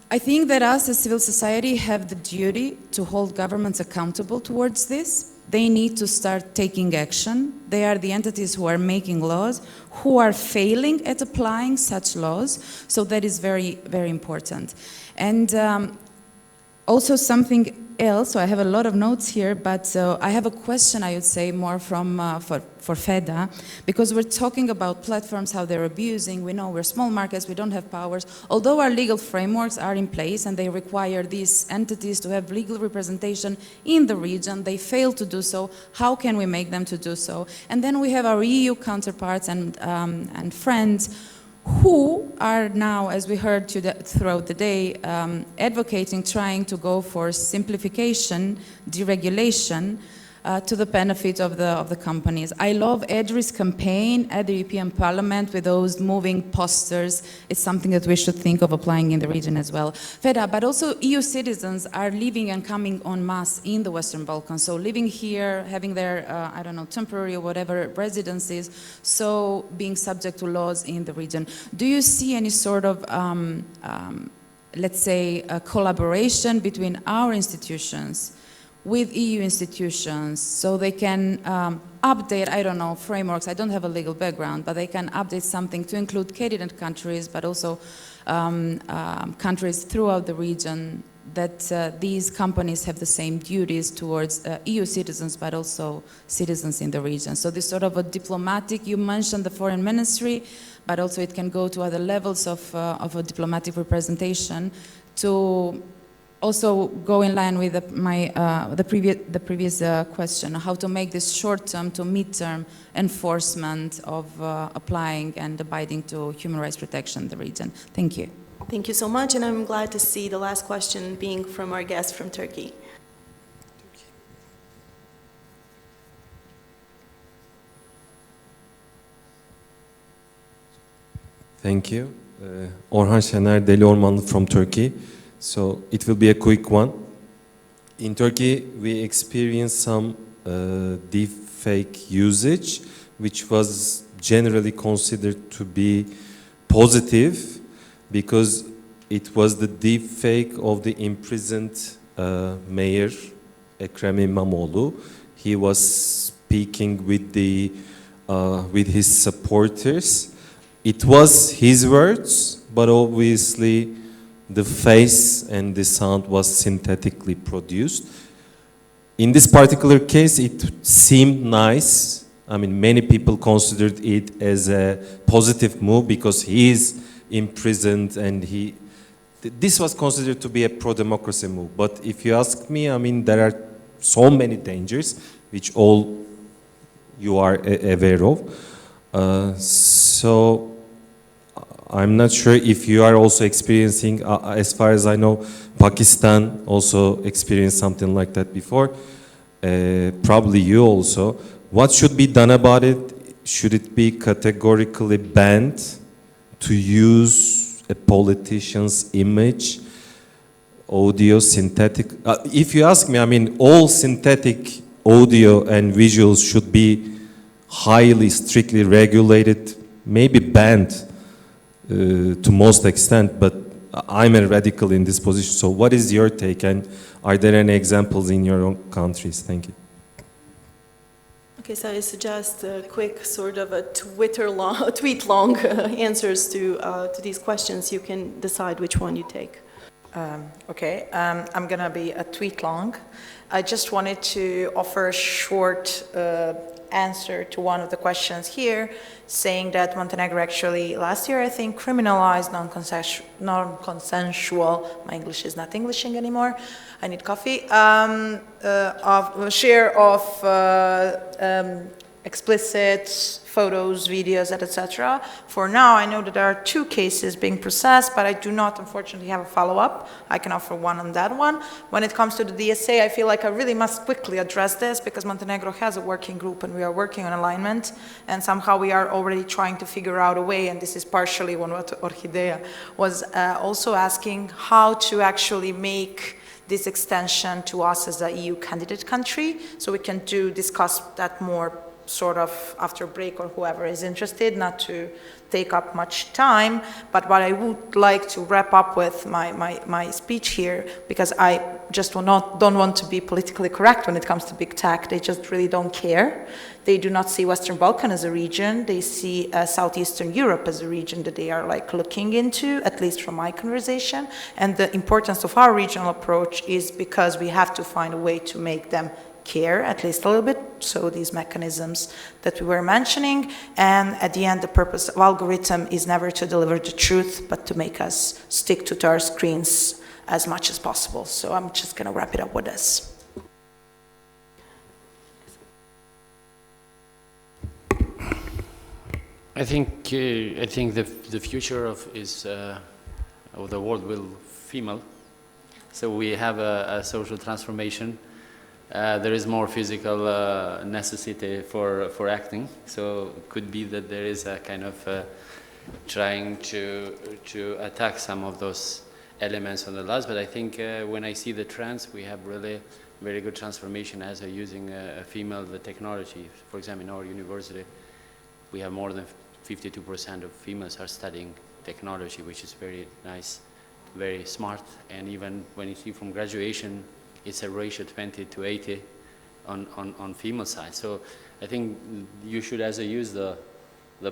I think that us as civil society have the duty to hold governments accountable towards this. They need to start taking action. They are the entities who are making laws, who are failing at applying such laws. So that is very, very important. And also something else, so I have a lot of notes here, but I have a question, I would say, more from for Feđa, because we're talking about platforms, how they're abusing. We know we're small markets, we don't have powers. Although our legal frameworks are in place and they require these entities to have legal representation in the region, they fail to do so. How can we make them to do so? And then we have our EU counterparts and friends who are now, as we heard throughout the day, advocating, trying to go for simplification, deregulation, to the benefit of the companies. I love Edri's campaign at the European Parliament with those moving posters. It's something that we should think of applying in the region as well. Feđa, but also EU citizens are living and coming en masse in the Western Balkans. So living here, having their, I don't know, temporary or whatever residencies, so being subject to laws in the region. Do you see any sort of, let's say, a collaboration between our institutions with EU institutions, so they can update, I don't know, frameworks. I don't have a legal background, but they can update something to include candidate countries, but also countries throughout the region, that these companies have the same duties towards EU citizens, but also citizens in the region. So this sort of a diplomatic, you mentioned the foreign ministry, but also it can go to other levels of a diplomatic representation to also go in line with the previous question, how to make this short-term to mid-term enforcement of applying and abiding to human rights protection in the region. Thank you. Thank you so much, and I'm glad to see the last question being from our guest from Turkey. Thank you. Orhan Şener Deli Ormanlı from Turkey. So it will be a quick one. In Turkey, we experienced some deep fake usage, which was generally considered to be positive because it was the deep fake of the imprisoned mayor, Ekrem İmamoğlu. He was speaking with his supporters. It was his words, but obviously the face and the sound was synthetically produced. In this particular case, it seemed nice. I mean, many people considered it as a positive move because he is imprisoned and this was considered to be a pro-democracy move. But if you ask me, I mean, there are so many dangers, which all you are aware of. So I'm not sure if you are also experiencing, as far as I know, Pakistan also experienced something like that before. Probably you also. What should be done about it? Should it be categorically banned to use a politician's image, audio, synthetic? If you ask me, I mean, all synthetic audio and visuals should be highly, strictly regulated, maybe banned to most extent, but I'm a radical in this position. So what is your take, and are there any examples in your own countries? Thank you. Okay, so I suggest a quick sort of a tweet-long answers to these questions. You can decide which one you take. Okay, I'm gonna be a tweet long. I just wanted to offer a short answer to one of the questions here, saying that Montenegro actually last year, I think, criminalized non-consensual, my English is not Englishing anymore, I need coffee, of share of explicit photos, videos, etc. For now, I know that there are 2 cases being processed, but I do not, unfortunately, have a follow-up. I can offer one on that one. When it comes to the DSA, I feel like I really must quickly address this because Montenegro has a working group and we are working on alignment, and somehow we are already trying to figure out a way, and this is partially what Orchidea was also asking, how to actually make this extension to us as a EU candidate country, so we can discuss that more sort of after break, or whoever is interested, not to take up much time. But what I would like to wrap up with my speech here, because I just don't want to be politically correct when it comes to big tech. They just really don't care. They do not see Western Balkan as a region. They see Southeastern Europe as a region that they are like looking into, at least from my conversation. And the importance of our regional approach is because we have to find a way to make them care, at least a little bit, so these mechanisms that we were mentioning. And at the end, the purpose of algorithm is never to deliver the truth, but to make us stick to our screens as much as possible. So I'm just going to wrap it up with this. I think the future of the world will female. So we have a social transformation. There is more physical necessity for acting, so it could be that there is a kind of trying to attack some of those elements on the laws. But I think when I see the trends, we have really very good transformation as using female technology. For example, in our university, we have more than 52% of females are studying technology, which is very nice, very smart, and even when you see from graduation, it's a ratio 20 to 80 on female side. So I think you should use the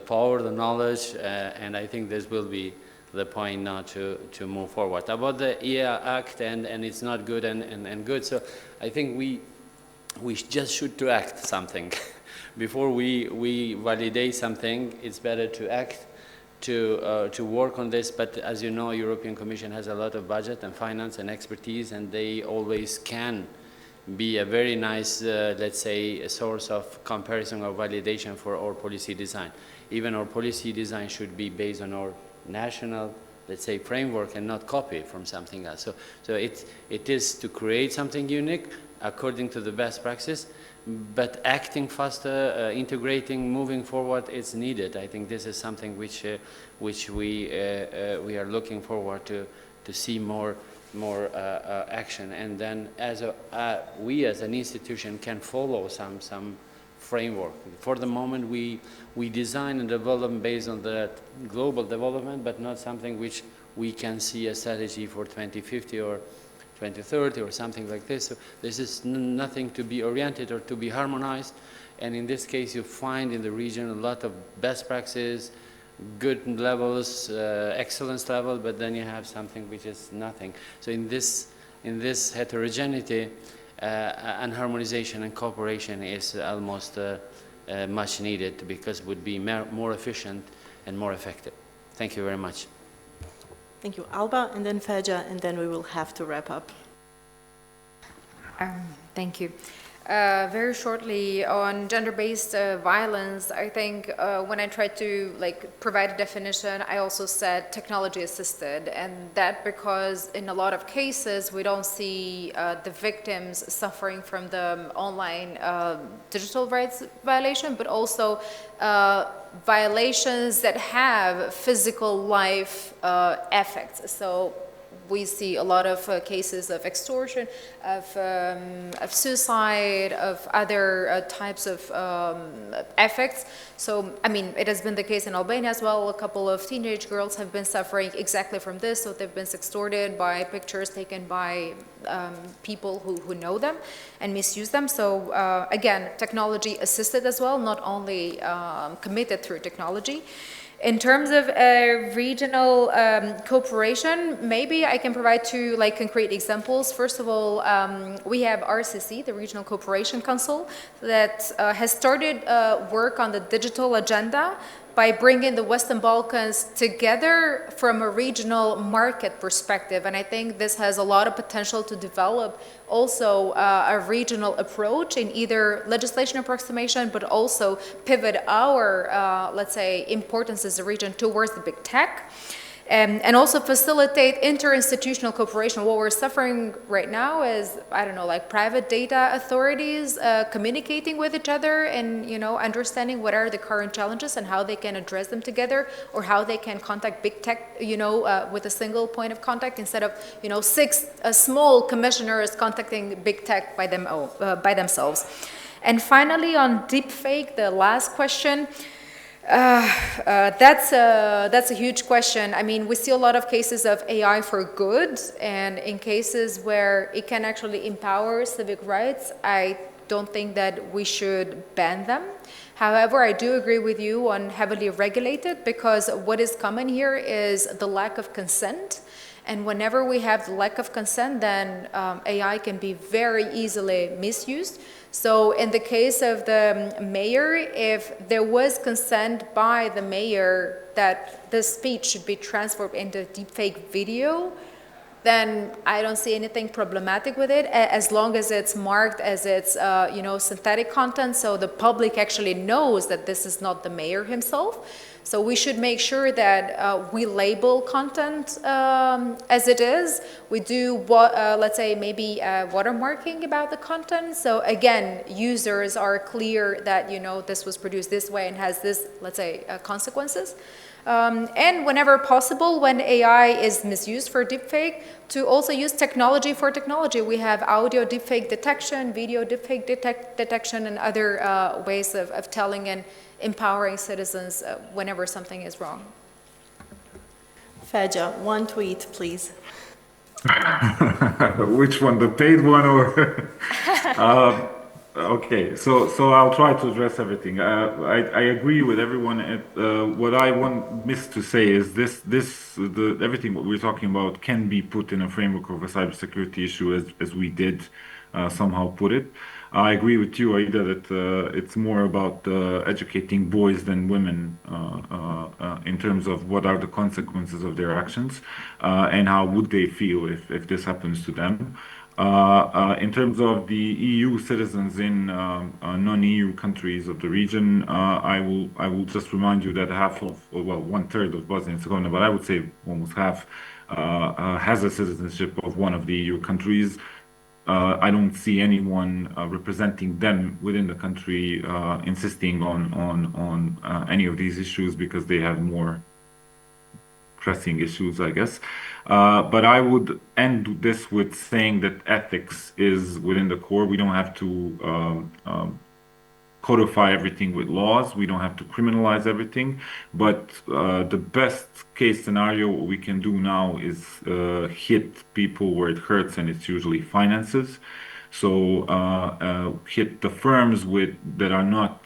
power, the knowledge, and I think this will be the point now to move forward. About the EA Act, and it's not good and good, so I think we just should to act something. Before we validate something, it's better to act, to work on this. But as you know, European Commission has a lot of budget and finance and expertise, and they always can be a very nice, let's say, a source of comparison or validation for our policy design. Even our policy design should be based on our national, let's say, framework and not copy from something else. So it is to create something unique according to the best practice, but acting faster, integrating, moving forward is needed. I think this is something which we are looking forward to see more action, and then we as an institution can follow some framework. For the moment, we design and develop based on the global development, but not something which we can see a strategy for 2050 or 2030 or something like this. So this is nothing to be oriented or to be harmonized, and in this case you find in the region a lot of best practices, good levels, excellence level, but then you have something which is nothing. So in this heterogeneity, and harmonization and cooperation is almost much needed, because it would be more efficient and more effective. Thank you very much. Thank you. Alba, and then Feđa, and then we will have to wrap up. Thank you. Very shortly on gender-based violence, I think when I tried to provide a definition, I also said technology-assisted, and that because in a lot of cases we don't see the victims suffering from the online digital rights violation, but also violations that have physical life effects. So we see a lot of cases of extortion, of suicide, of other types of effects. So, I mean, it has been the case in Albania as well. A couple of teenage girls have been suffering exactly from this. So they've been sextorted by pictures taken by people who know them and misuse them. So again, technology assisted as well, not only committed through technology. In terms of regional cooperation, maybe I can provide two concrete examples. First of all, we have RCC, the Regional Cooperation Council, that has started work on the digital agenda by bringing the Western Balkans together from a regional market perspective. And I think this has a lot of potential to develop also a regional approach in either legislation approximation, but also pivot our, let's say, importance as a region towards the big tech. And also facilitate interinstitutional cooperation. What we're suffering right now is, I don't know, private data authorities communicating with each other and, understanding what are the current challenges and how they can address them together, or how they can contact big tech, with a single point of contact instead of, 6 small commissioners contacting big tech by themselves. And finally, on deepfake, the last question. That's a huge question. I mean, we see a lot of cases of AI for good, and in cases where it can actually empower civic rights, I don't think that we should ban them. However, I do agree with you on heavily regulated, because what is common here is the lack of consent. And whenever we have the lack of consent, then AI can be very easily misused. So in the case of the mayor, if there was consent by the mayor that the speech should be transformed into deepfake video, then I don't see anything problematic with it, as long as it's marked as it's synthetic content, so the public actually knows that this is not the mayor himself. So we should make sure that we label content as it is. We do let's say maybe watermarking about the content. So again, users are clear that this was produced this way and has this, let's say, consequences. And whenever possible, when AI is misused for deepfake, to also use technology for technology. We have audio deepfake detection, video deepfake detection, and other ways of telling and empowering citizens whenever something is wrong. Feđa, one tweet, please. Which one, the paid one or? Okay, so I'll try to address everything. I agree with everyone. What I miss to say is everything what we're talking about can be put in a framework of a cybersecurity issue as we did somehow put it. I agree with you, Aida, that it's more about educating boys than women in terms of what are the consequences of their actions and how would they feel if this happens to them. In terms of the EU citizens in non-EU countries of the region, I will just remind you that one-third of Bosnia and Herzegovina, but I would say almost half, has a citizenship of one of the EU countries. I don't see anyone representing them within the country insisting on any of these issues, because they have more pressing issues, I guess. But I would end this with saying that ethics is within the core. We don't have to codify everything with laws. We don't have to criminalize everything. But the best case scenario what we can do now is hit people where it hurts, and it's usually finances. So hit the firms that are not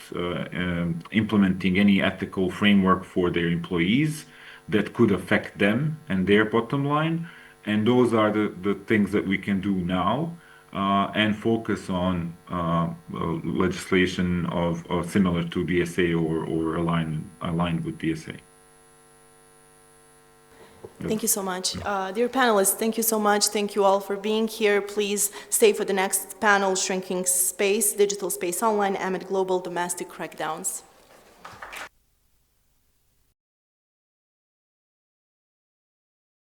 implementing any ethical framework for their employees that could affect them and their bottom line. And those are the things that we can do now, and focus on legislation of similar to DSA or aligned with DSA. Thank you so much. Dear panelists, thank you so much. Thank you all for being here. Please stay for the next panel, Shrinking Space, Digital Space Online Amid Global Domestic Crackdowns.